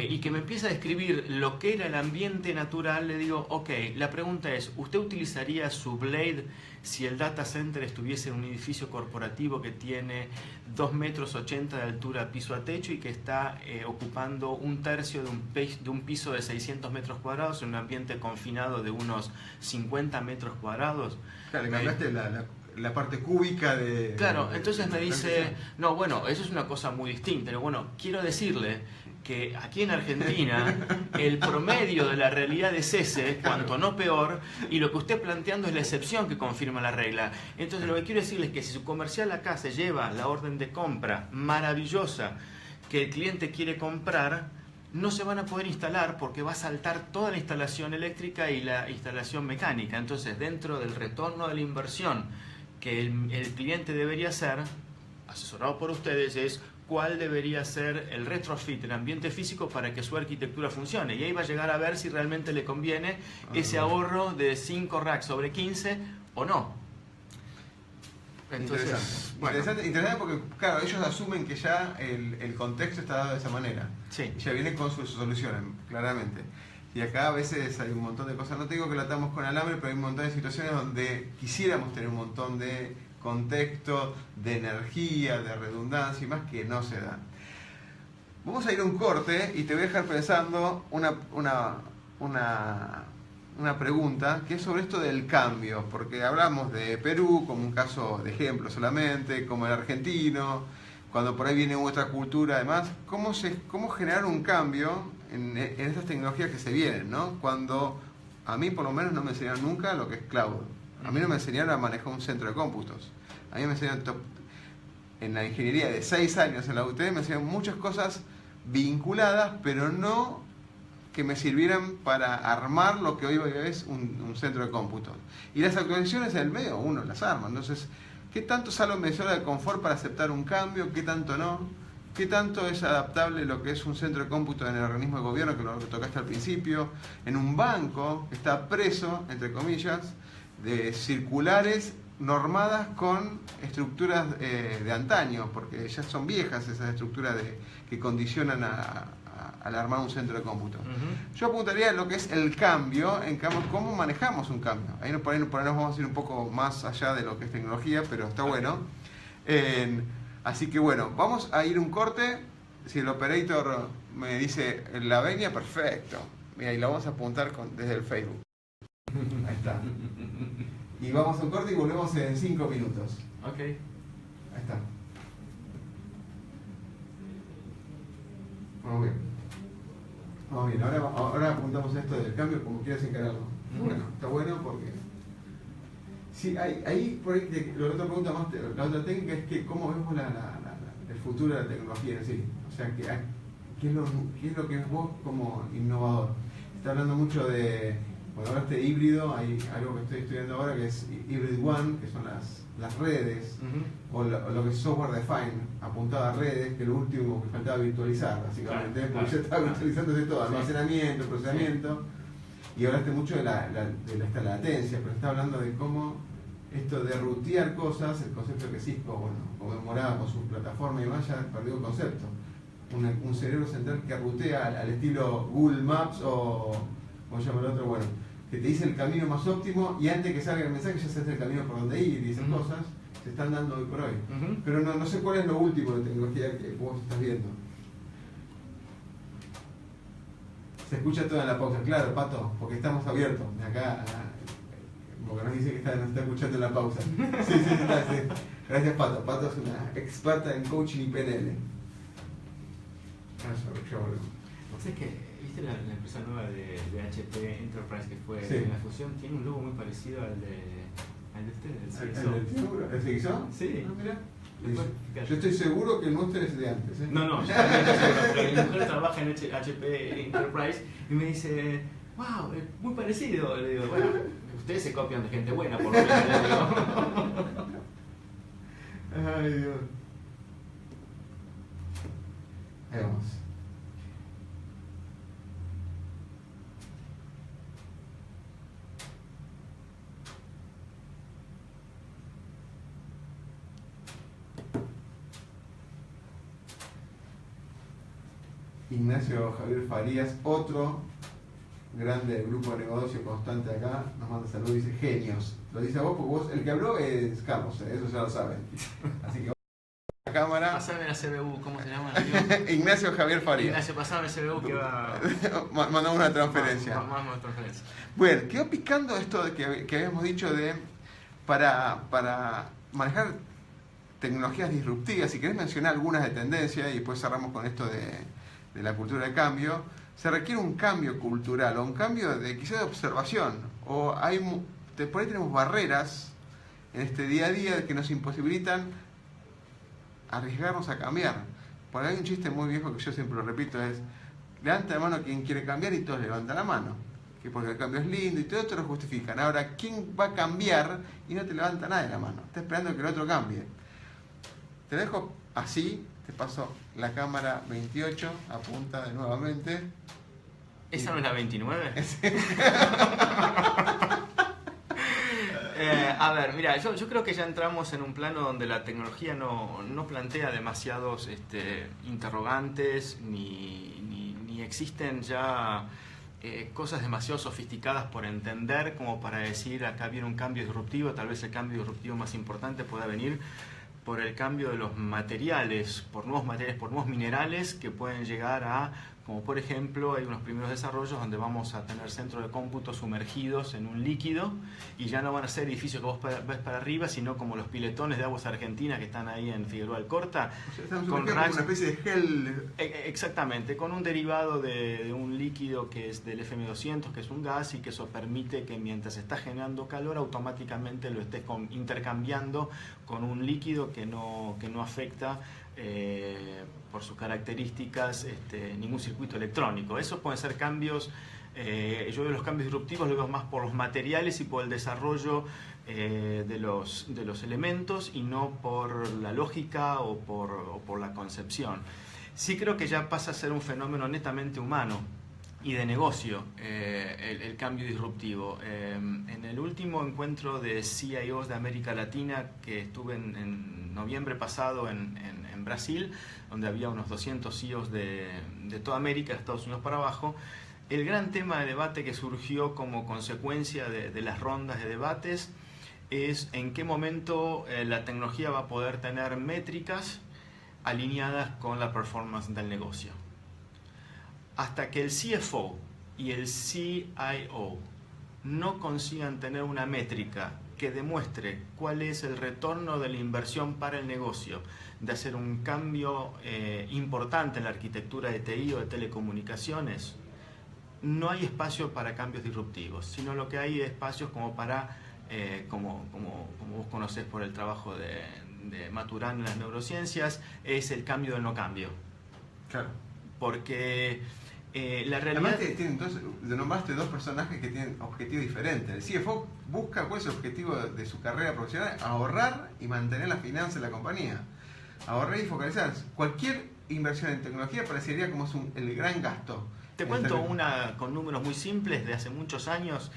y que me empieza a describir lo que era el ambiente natural, le digo, ok, la pregunta es, ¿usted utilizaría su Blade si el data center estuviese en un edificio corporativo que tiene 2,80 metros de altura piso a techo y que está ocupando 1/3 de un piso de 600 metros cuadrados en un ambiente confinado de unos 50 metros cuadrados? Claro, le cambiaste la parte cúbica de... Claro, entonces me dice, no, bueno, eso es una cosa muy distinta. Pero bueno, quiero decirle que aquí en Argentina el promedio de la realidad es ese, cuanto no peor, y lo que usted planteando es la excepción que confirma la regla. Entonces lo que quiero decirle es que si su comercial acá se lleva la orden de compra maravillosa que el cliente quiere comprar, no se van a poder instalar porque va a saltar toda la instalación eléctrica y la instalación mecánica. Entonces, dentro del retorno de la inversión que el cliente debería hacer, asesorado por ustedes, es cuál debería ser el retrofit, el ambiente físico para que su arquitectura funcione. Y ahí va a llegar a ver si realmente le conviene ese ahorro de 5 racks sobre 15 o no. Entonces, interesante porque, claro, ellos asumen que ya el contexto está dado de esa manera. Sí. Y ya vienen con sus soluciones, claramente. Y acá a veces hay un montón de cosas. No te digo que lo atamos con alambre, pero hay un montón de situaciones donde quisiéramos tener un montón de contexto, de energía, de redundancia y más que no se dan. Vamos a ir a un corte y te voy a dejar pensando una pregunta que es sobre esto del cambio, porque hablamos de Perú como un caso de ejemplo solamente, como el argentino, cuando por ahí viene otra cultura además, cómo generar un cambio en estas tecnologías que se vienen, ¿no? Cuando a mí por lo menos no me enseñaron nunca lo que es cloud. A mí no me enseñaron a manejar un centro de cómputos. A mí me enseñaron en la ingeniería de 6 años en la UTD, me enseñaron muchas cosas vinculadas, pero no que me sirvieran para armar lo que hoy es un centro de cómputos. Y las actualizaciones en el medio, uno las arma. Entonces, ¿qué tanto sale mi zona de confort para aceptar un cambio? ¿Qué tanto no? ¿Qué tanto es adaptable lo que es un centro de cómputo en el organismo de gobierno, que lo tocaste al principio, en un banco que está preso, entre comillas, de circulares normadas con estructuras de antaño, porque ya son viejas esas estructuras que condicionan al armar un centro de cómputo? Yo apuntaría a lo que es el cambio, cómo manejamos un cambio. Ahí por ahí nos vamos a ir un poco más allá de lo que es tecnología, pero está bueno. Así que bueno, vamos a ir un corte. Si el operator me dice la venia, perfecto. Mira, y la vamos a apuntar desde el Facebook. Ahí está. Y vamos a un corte y volvemos en 5 minutos. Ok. Ahí está. Vamos bien. Vamos bien. Ahora apuntamos esto del cambio como quieras encararlo. Bueno, está bueno porque... Sí, ahí por ahí, la otra pregunta más, la otra técnica es que cómo vemos el futuro de la tecnología en sí. O sea, ¿qué es lo que es vos como innovador? Está hablando mucho de... Bueno, ahora este híbrido, hay algo que estoy estudiando ahora que es Hybrid One, que son las redes, o lo que es software defined, apuntado a redes, que es lo último que faltaba virtualizar, básicamente, porque ya estaba virtualizándose todo, almacenamiento, procesamiento, y hablaste mucho de la latencia, pero está hablando de cómo esto de rutear cosas, el concepto que Cisco, bueno, conmemoraba con su plataforma y demás, ya perdió el concepto. Un cerebro central que rutea al estilo Google Maps o ¿cómo se llama el otro? Bueno, que te dice el camino más óptimo y antes que salga el mensaje ya se hace el camino por donde ir y esas cosas se están dando hoy por hoy. Pero no sé cuál es lo último de tecnología que vos estás viendo. Se escucha todo en la pausa, claro, Pato, porque estamos abiertos. De acá, porque nos dice que nos está escuchando en la pausa. Sí, está, sí. Gracias, Pato. Pato es una experta en coaching y PNL. Ya volvemos. No sé qué. ¿Viste la empresa nueva de HP Enterprise que fue Sí. en la fusión? Tiene un logo muy parecido al de ustedes, ¿El CXO? Sí. Ah, mira. Yo estoy seguro que el nuestro es de antes. No, yo también estoy seguro, pero mi mujer trabaja en HP Enterprise y me dice, wow, es muy parecido. Le digo, bueno, ustedes se copian de gente buena, por lo menos. Le digo. Ay, Dios. Ahí vamos. Ignacio Javier Farías, otro grande del grupo de negocio constante acá, nos manda saludos y dice genios. Lo dice a vos porque vos, el que habló es Carlos, eso ya lo saben. Así que la cámara. Pasame la CBU, ¿cómo se llama? Ignacio Javier Farías. Ignacio, pasame la CBU que va. Mandamos una transferencia. Mandamos una transferencia. Bueno, quedó picando esto de que habíamos dicho de para manejar tecnologías disruptivas. Si querés mencionar algunas de tendencia y después cerramos con esto de la cultura de cambio, se requiere un cambio cultural o un cambio de quizás de observación, o por ahí tenemos barreras en este día a día que nos imposibilitan arriesgarnos a cambiar. Por ahí hay un chiste muy viejo que yo siempre lo repito, es levanta la mano quien quiere cambiar y todos levantan la mano. Que porque el cambio es lindo y todo te lo justifican. Ahora, ¿quién va a cambiar y no te levanta nadie la mano? Está esperando que el otro cambie. Te dejo así, te paso la cámara 28, apunta de nuevamente. ¿Esa no es la 29? A ver, mira, yo creo que ya entramos en un plano donde la tecnología no plantea demasiados interrogantes ni existen ya cosas demasiado sofisticadas por entender como para decir acá viene un cambio disruptivo. Tal vez el cambio disruptivo más importante pueda venir por el cambio de los materiales, por nuevos minerales que pueden llegar a, como por ejemplo, hay unos primeros desarrollos donde vamos a tener centros de cómputo sumergidos en un líquido y ya no van a ser edificios que vos ves para arriba, sino como los piletones de Aguas Argentinas que están ahí en Figueroa Alcorta. O sea, estamos con una especie de gel. Exactamente, con un derivado de un líquido que es del FM200, que es un gas, y que eso permite que mientras está generando calor automáticamente lo estés intercambiando con un líquido que no afecta por sus características ningún circuito electrónico. Esos pueden ser cambios, yo veo los cambios disruptivos, los veo más por los materiales y por el desarrollo de los elementos y no por la lógica o por la concepción. Sí creo que ya pasa a ser un fenómeno netamente humano y de negocio el cambio disruptivo. En el último encuentro de CIOs de América Latina que estuve en noviembre pasado en Brasil, donde había unos 200 CIOs de toda América, de Estados Unidos para abajo, el gran tema de debate que surgió como consecuencia de las rondas de debates es en qué momento la tecnología va a poder tener métricas alineadas con la performance del negocio. Hasta que el CFO y el CIO no consigan tener una métrica que demuestre cuál es el retorno de la inversión para el negocio, de hacer un cambio importante en la arquitectura de TI o de telecomunicaciones, no hay espacio para cambios disruptivos, sino lo que hay es espacios como para, como vos conocés por el trabajo de Maturana en las neurociencias, es el cambio del no cambio. Claro. Porque la realidad... Además, nombraste dos personajes que tienen objetivos diferentes. El CFO busca, ¿cuál es el objetivo de su carrera profesional? Ahorrar y mantener las finanzas de la compañía. Ahorrar y focalizar. Cualquier inversión en tecnología parecería como es el gran gasto. Te cuento una con números muy simples de hace muchos años.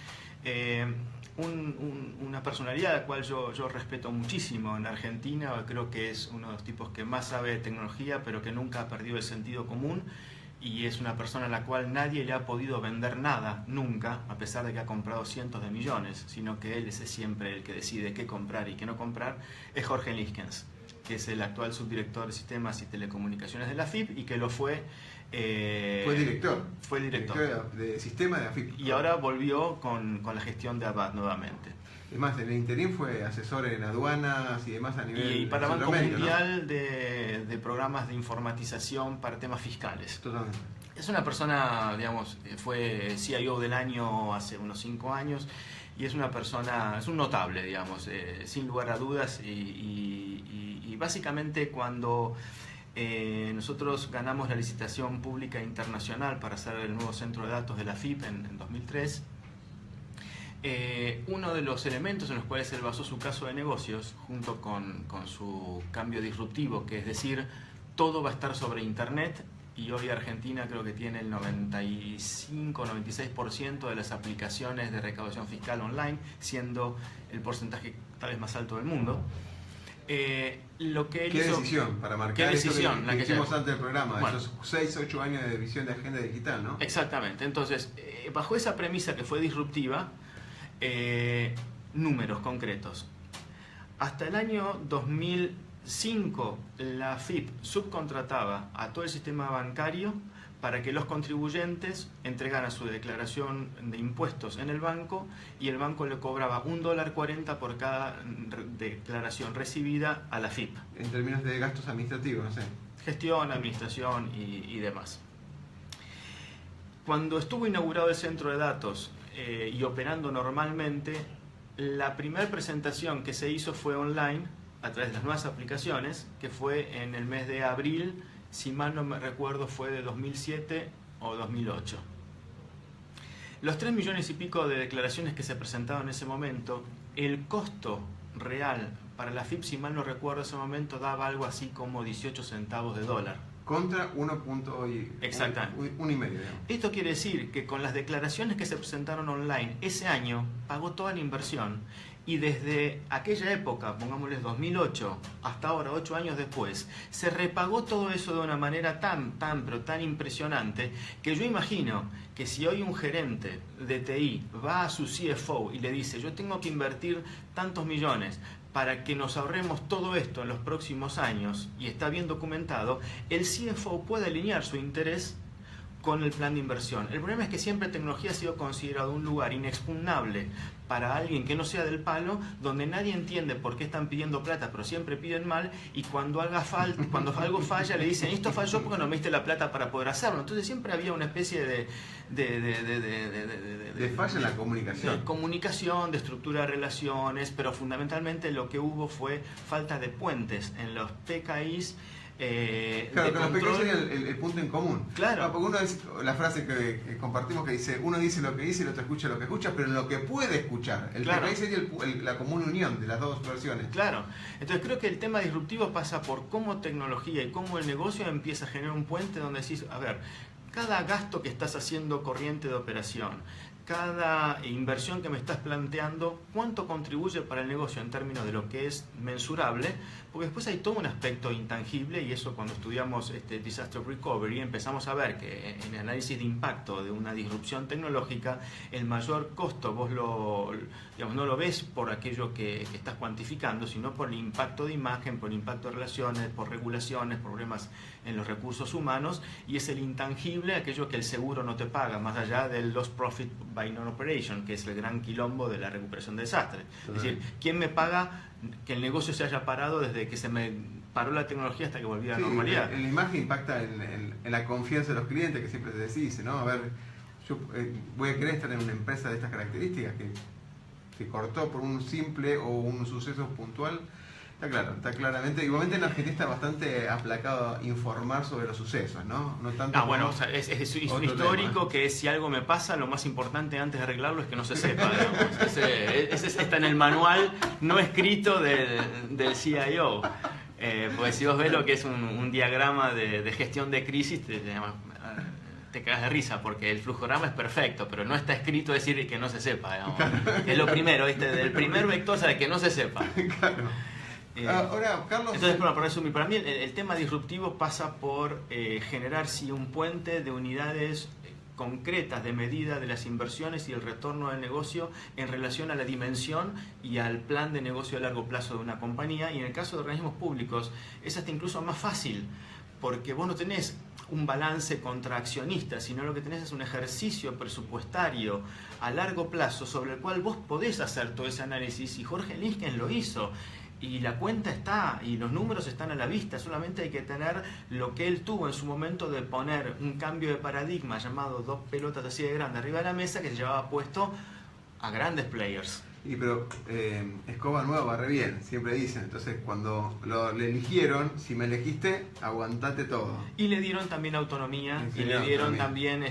Una personalidad a la cual yo respeto muchísimo en Argentina, creo que es uno de los tipos que más sabe de tecnología, pero que nunca ha perdido el sentido común. Y es una persona a la cual nadie le ha podido vender nada, nunca, a pesar de que ha comprado cientos de millones, sino que él es siempre el que decide qué comprar y qué no comprar, es Jorge Liskens, que es el actual subdirector de Sistemas y Telecomunicaciones de la AFIP y que lo fue... fue director. Fue director. De sistema de AFIP. Y ahora volvió con la gestión de Abad nuevamente. Es más, en el interín fue asesor en aduanas y demás a nivel y para Banco Mundial, ¿no? de programas de informatización para temas fiscales. Totalmente. Es una persona, digamos, fue CIO del año hace unos 5 años y es una persona, es un notable, digamos, sin lugar a dudas y básicamente cuando nosotros ganamos la licitación pública internacional para hacer el nuevo centro de datos de la AFIP en 2003, uno de los elementos en los cuales él basó su caso de negocios, junto con su cambio disruptivo, que es decir, todo va a estar sobre Internet, y hoy Argentina creo que tiene el 95-96% de las aplicaciones de recaudación fiscal online, siendo el porcentaje tal vez más alto del mundo. Lo que él ¿Qué hizo, decisión para marcar ¿qué decisión? Eso que hicimos antes del programa, bueno, esos 6-8 años de visión de agenda digital, ¿no? Exactamente. Entonces, bajo esa premisa que fue disruptiva, números concretos. Hasta el año 2005, la AFIP subcontrataba a todo el sistema bancario para que los contribuyentes entregaran su declaración de impuestos en el banco y el banco le cobraba $1.40 por cada declaración recibida a la AFIP. En términos de gastos administrativos, no sé. Gestión, administración y demás. Cuando estuvo inaugurado el centro de datos y operando normalmente, la primera presentación que se hizo fue online a través de las nuevas aplicaciones, que fue en el mes de abril, si mal no me recuerdo fue de 2007 o 2008. Los 3 millones y pico de declaraciones que se presentaron en ese momento, el costo real para la AFIP, si mal no recuerdo, en ese momento daba algo así como 18 centavos de dólar. Contra 1.1,5. Exactamente. Esto quiere decir que con las declaraciones que se presentaron online, ese año pagó toda la inversión, y desde aquella época, pongámosles 2008, hasta ahora, 8 años después, se repagó todo eso de una manera pero tan impresionante, que yo imagino que si hoy un gerente de TI va a su CFO y le dice, yo tengo que invertir tantos millones para que nos ahorremos todo esto en los próximos años, y está bien documentado, el CFO puede alinear su interés con el plan de inversión. El problema es que siempre tecnología ha sido considerado un lugar inexpugnable para alguien que no sea del palo, donde nadie entiende por qué están pidiendo plata, pero siempre piden mal, y cuando algo falla le dicen, esto falló porque no me diste la plata para poder hacerlo. Entonces siempre había una especie de falla en la comunicación. De comunicación, de estructura de relaciones, pero fundamentalmente lo que hubo fue falta de puentes en los PKIs. Claro, que los PKI sería el punto en común. Claro. No, porque uno es la frase que compartimos que dice, uno dice lo que dice y el otro escucha lo que escucha, pero en lo que puede escuchar. El claro. PKI sería la común unión de las dos versiones. Claro. Entonces creo que el tema disruptivo pasa por cómo tecnología y cómo el negocio empieza a generar un puente donde decís, a ver, cada gasto que estás haciendo corriente de operación, cada inversión que me estás planteando, cuánto contribuye para el negocio en términos de lo que es mensurable, porque después hay todo un aspecto intangible, y eso cuando estudiamos Disaster Recovery empezamos a ver que en el análisis de impacto de una disrupción tecnológica, el mayor costo vos no lo ves por aquello que estás cuantificando, sino por el impacto de imagen, por el impacto de relaciones, por regulaciones, problemas en los recursos humanos, y es el intangible, aquello que el seguro no te paga, más allá del lost profit by non-operation, que es el gran quilombo de la recuperación de desastre. Es decir, ¿quién me paga que el negocio se haya parado desde que se me paró la tecnología hasta que volví a la normalidad? La imagen impacta en la confianza de los clientes, que siempre se dice, ¿no? A ver, yo voy a querer estar en una empresa de estas características que cortó por un simple o un suceso puntual. Está claro, está claramente. Igualmente en Argentina está bastante aplacado a informar sobre los sucesos, ¿no? No tanto bueno, o sea, es un histórico tema. Que si algo me pasa, lo más importante antes de arreglarlo es que no se sepa. Ese está en el manual no escrito del CIO. Porque si vos ves lo que es un diagrama de gestión de crisis, te cagas de risa, porque el flujograma es perfecto, pero no está escrito decir que no se sepa. Es lo primero, del primer vector, de que no se sepa. Claro. Ahora, Carlos... Entonces, para resumir, para mí el tema disruptivo pasa por generar un puente de unidades concretas de medida de las inversiones y el retorno del negocio en relación a la dimensión y al plan de negocio a largo plazo de una compañía. Y en el caso de organismos públicos es hasta incluso más fácil, porque vos no tenés un balance contra accionistas, sino lo que tenés es un ejercicio presupuestario a largo plazo sobre el cual vos podés hacer todo ese análisis, y Jorge Linsken lo hizo. Y la cuenta está, y los números están a la vista, solamente hay que tener lo que él tuvo en su momento de poner un cambio de paradigma llamado 2 pelotas así de grande arriba de la mesa, que se llevaba puesto a grandes players. Pero escoba nueva barre bien, siempre dicen. Entonces cuando le eligieron, si me elegiste, aguantate todo. Y le dieron también autonomía, y le dieron también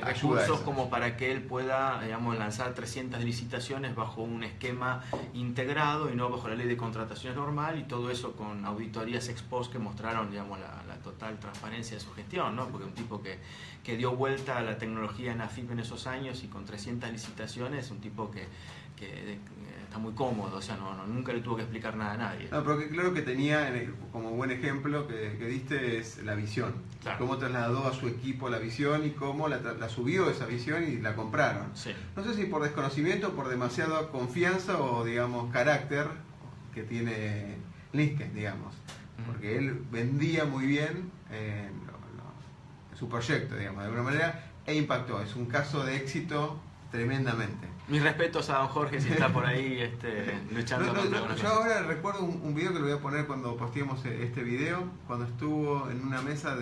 recursos como para que él pueda, lanzar 300 licitaciones bajo un esquema integrado y no bajo la ley de contrataciones normal, y todo eso con auditorías ex post que mostraron la total transparencia de su gestión, ¿no? Porque un tipo que dio vuelta a la tecnología en AFIP en esos años y con 300 licitaciones, un tipo que está muy cómodo, o sea, nunca le tuvo que explicar nada a nadie. No, pero que claro que tenía, como buen ejemplo que diste, es la visión. Claro. Cómo trasladó a su equipo la visión y cómo la subió esa visión y la compraron. Sí. No sé si por desconocimiento, por demasiada confianza o, digamos, carácter que tiene Linsken, digamos. Porque él vendía muy bien su proyecto, digamos, de alguna manera, e impactó. Es un caso de éxito tremendamente. Mis respetos a don Jorge, si está por ahí luchando contra yo ahora recuerdo un video que lo voy a poner cuando posteemos este video, cuando estuvo en una mesa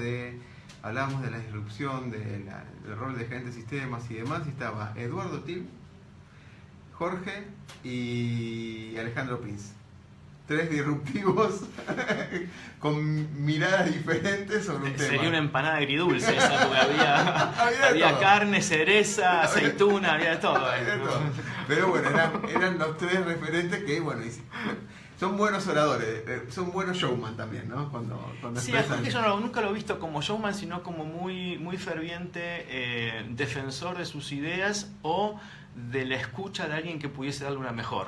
hablábamos de la disrupción, del rol de gerente de sistemas y demás, y estaba Eduardo Til, Jorge y Alejandro Prinz. tres disruptivos con miradas diferentes sobre un tema. Sería una empanada agridulce esa, porque había carne, cereza, aceituna, había de todo. Había todo. Pero bueno, eran los tres referentes que, bueno, son buenos oradores, son buenos showman también, ¿no? Cuando sí, expresan... yo nunca lo he visto como showman, sino como muy, muy ferviente defensor de sus ideas o de la escucha de alguien que pudiese darle una mejor.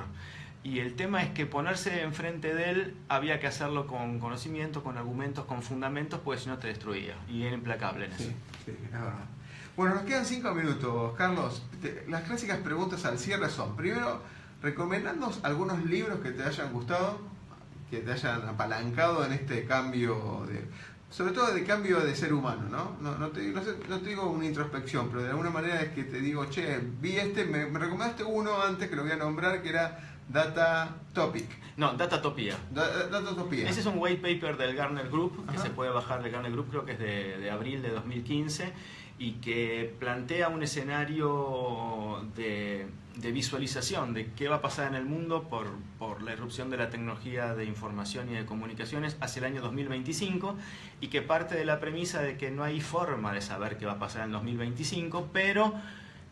Y el tema es que ponerse enfrente de él había que hacerlo con conocimiento, con argumentos, con fundamentos, porque si no te destruía. Y era implacable en eso. Sí, es verdad. Bueno, nos quedan 5 minutos, Carlos. Las clásicas preguntas al cierre son, primero, recomendándonos algunos libros que te hayan gustado, que te hayan apalancado en este cambio, sobre todo de cambio de ser humano, ¿no? No te digo una introspección, pero de alguna manera es que te digo, che, vi me recomendaste uno antes que lo voy a nombrar, que era Data Topic. No, Datatopía. Datatopía. Ese es un white paper del Gartner Group, que Ajá. se puede bajar del Gartner Group, creo que es de abril de 2015, y que plantea un escenario de visualización de qué va a pasar en el mundo por la irrupción de la tecnología de información y de comunicaciones hacia el año 2025, y que parte de la premisa de que no hay forma de saber qué va a pasar en el 2025, pero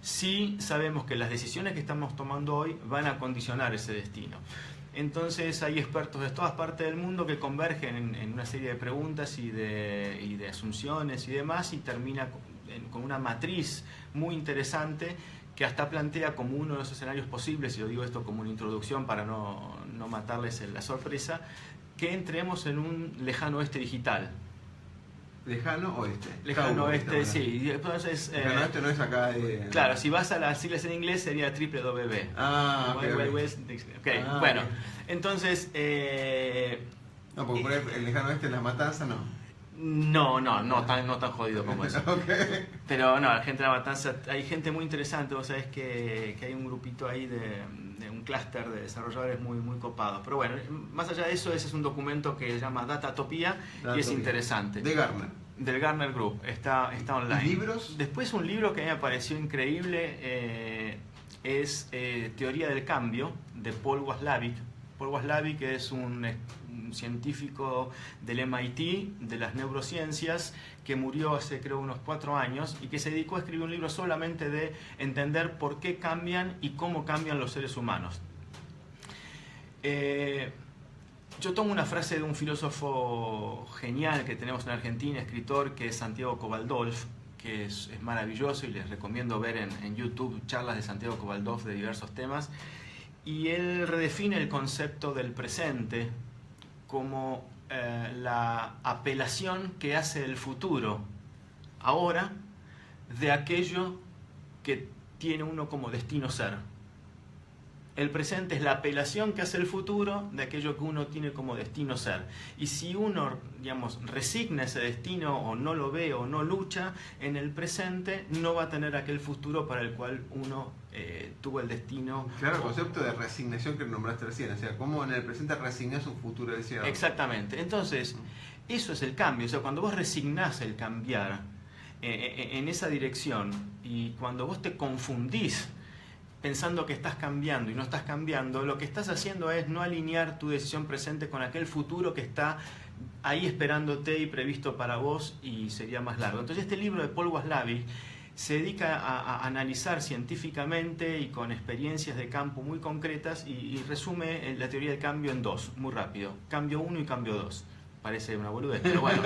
sí sabemos que las decisiones que estamos tomando hoy van a condicionar ese destino. Entonces hay expertos de todas partes del mundo que convergen en una serie de preguntas y de asunciones y demás, y termina con una matriz muy interesante que hasta plantea como uno de los escenarios posibles, y lo digo esto como una introducción para no matarles la sorpresa, que entremos en un lejano oeste digital. ¿Lejano oeste? Lejano oeste, sí. Entonces, lejano oeste no es acá de... Claro, si vas a las siglas en inglés sería WW. Ah, Wild Wild West. Okay. Bueno, okay. Entonces... no, porque por ahí el lejano oeste en La Matanza no. No tan jodido como eso. Okay. Pero no, la gente de La Matanza, hay gente muy interesante, vos sabés que hay un grupito ahí de un clúster de desarrolladores muy, muy copados. Pero bueno, más allá de eso, ese es un documento que se llama Datatopía y es interesante. De Gartner. Del Gartner Group, está online. ¿Y libros? Después un libro que a mí me pareció increíble es Teoría del Cambio, de Paul Watzlawick. Paul Watzlawick es un científico del MIT, de las neurociencias, que murió hace creo unos 4 años y que se dedicó a escribir un libro solamente de entender por qué cambian y cómo cambian los seres humanos. Yo tomo una frase de un filósofo genial que tenemos en Argentina, escritor, que es Santiago Cobaldolf, que es maravilloso, y les recomiendo ver en YouTube charlas de Santiago Cobaldolf de diversos temas. Y él redefine el concepto del presente como la apelación que hace el futuro ahora de aquello que tiene uno como destino ser. El presente es la apelación que hace el futuro de aquello que uno tiene como destino ser. Y si uno, digamos, resigna ese destino o no lo ve o no lucha en el presente, no va a tener aquel futuro para el cual uno tuvo el destino. Claro, el concepto de resignación que nombraste recién, o sea, cómo en el presente resignás un futuro deseado. Exactamente. Entonces, eso es el cambio. O sea, cuando vos resignás el cambiar en esa dirección, y cuando vos te confundís pensando que estás cambiando y no estás cambiando, lo que estás haciendo es no alinear tu decisión presente con aquel futuro que está ahí esperándote y previsto para vos, y sería más largo. Entonces este libro de Paul Watzlawick se dedica a analizar científicamente y con experiencias de campo muy concretas, y resume la teoría del cambio en 2, muy rápido. Cambio 1 y cambio 2. Parece una boludez, pero bueno.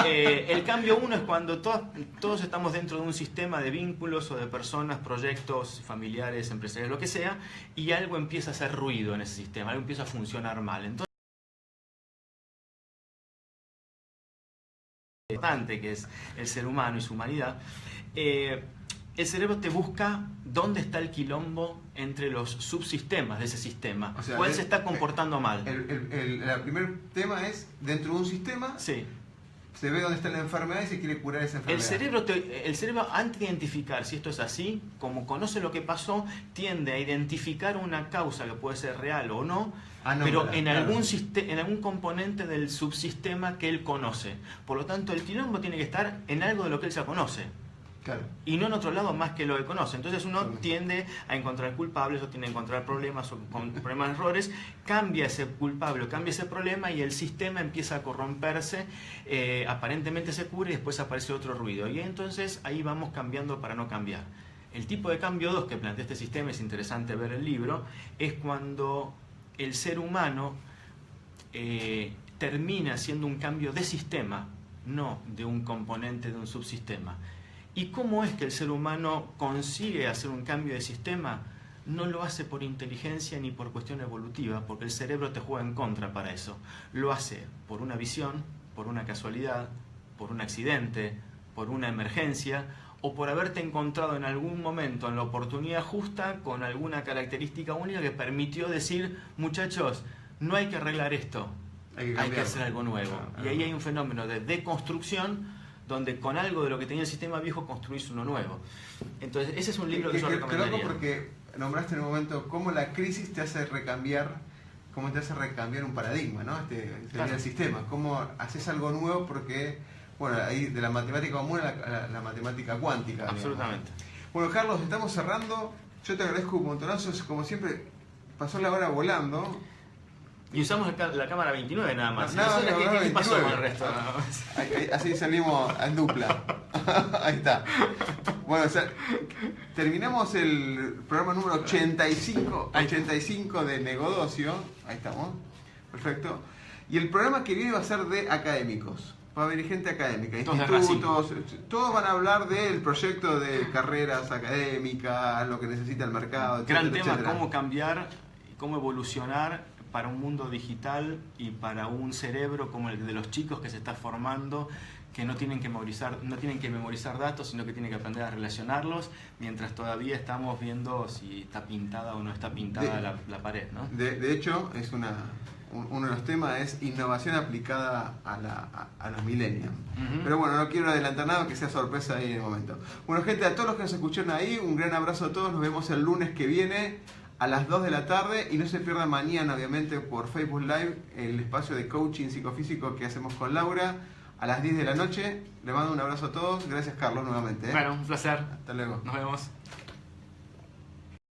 El cambio 1 es cuando todos estamos dentro de un sistema de vínculos o de personas, proyectos, familiares, empresarios, lo que sea, y algo empieza a hacer ruido en ese sistema, algo empieza a funcionar mal. Entonces, importante que es el ser humano y su humanidad, el cerebro te busca dónde está el quilombo entre los subsistemas de ese sistema. O sea, ¿cuál se está comportando mal? El primer tema es, dentro de un sistema, sí, se ve dónde está la enfermedad y se quiere curar esa enfermedad. El cerebro, antes de identificar si esto es así, como conoce lo que pasó, tiende a identificar una causa que puede ser real o no, pero en algún componente del subsistema que él conoce. Por lo tanto, el quilombo tiene que estar en algo de lo que él ya conoce. Claro. Y no en otro lado más que lo que conoce. Entonces uno Claro. tiende a encontrar culpables o tiende a encontrar problemas o con problemas, errores, cambia ese culpable o cambia ese problema y el sistema empieza a corromperse, aparentemente se cura y después aparece otro ruido. Y entonces ahí vamos cambiando para no cambiar. El tipo de cambio 2 que plantea este sistema, es interesante ver el libro, es cuando el ser humano termina siendo un cambio de sistema, no de un componente de un subsistema. ¿Y cómo es que el ser humano consigue hacer un cambio de sistema? No lo hace por inteligencia ni por cuestión evolutiva, porque el cerebro te juega en contra para eso. Lo hace por una visión, por una casualidad, por un accidente, por una emergencia, o por haberte encontrado en algún momento en la oportunidad justa con alguna característica única que permitió decir, muchachos, no hay que arreglar esto, hay que hacer algo nuevo. Y ahí hay un fenómeno de deconstrucción, donde con algo de lo que tenía el sistema viejo construís uno nuevo. Entonces, ese es un libro que yo recomendaría. Qué loco, porque nombraste en un momento cómo la crisis te hace recambiar, cómo te hace recambiar un paradigma, ¿no? Claro. El sistema, cómo haces algo nuevo porque, bueno, ahí de la matemática común a la matemática cuántica. Absolutamente. Digamos. Bueno, Carlos, estamos cerrando. Yo te agradezco un montonazo, como siempre, pasó la hora volando. Y usamos la cámara 29 nada más. ¿Qué pasó con el resto? Así salimos en dupla. Ahí está. Bueno, o sea, terminamos el programa número 85 de Negodocio. Ahí estamos. Perfecto. Y el programa que viene va a ser de académicos. Va a venir gente académica, institutos, todos van a hablar del proyecto de carreras académicas, lo que necesita el mercado, etcétera, Gran tema, etcétera. cómo cambiar, cómo evolucionar para un mundo digital y para un cerebro como el de los chicos que se está formando, que no tienen que memorizar datos, sino que tienen que aprender a relacionarlos, mientras todavía estamos viendo si está pintada o no está pintada la pared, ¿no? De hecho, es uno de los temas es innovación aplicada a los millennials. Pero bueno, no quiero adelantar nada, que sea sorpresa ahí en el momento. Bueno, gente, a todos los que nos escucharon ahí, un gran abrazo a todos. Nos vemos el lunes que viene a las 2 de la tarde y no se pierdan mañana, obviamente, por Facebook Live, el espacio de coaching psicofísico que hacemos con Laura a las 10 de la noche. Le mando un abrazo a todos. Gracias, Carlos, nuevamente. Bueno, un placer. Hasta luego. Nos vemos.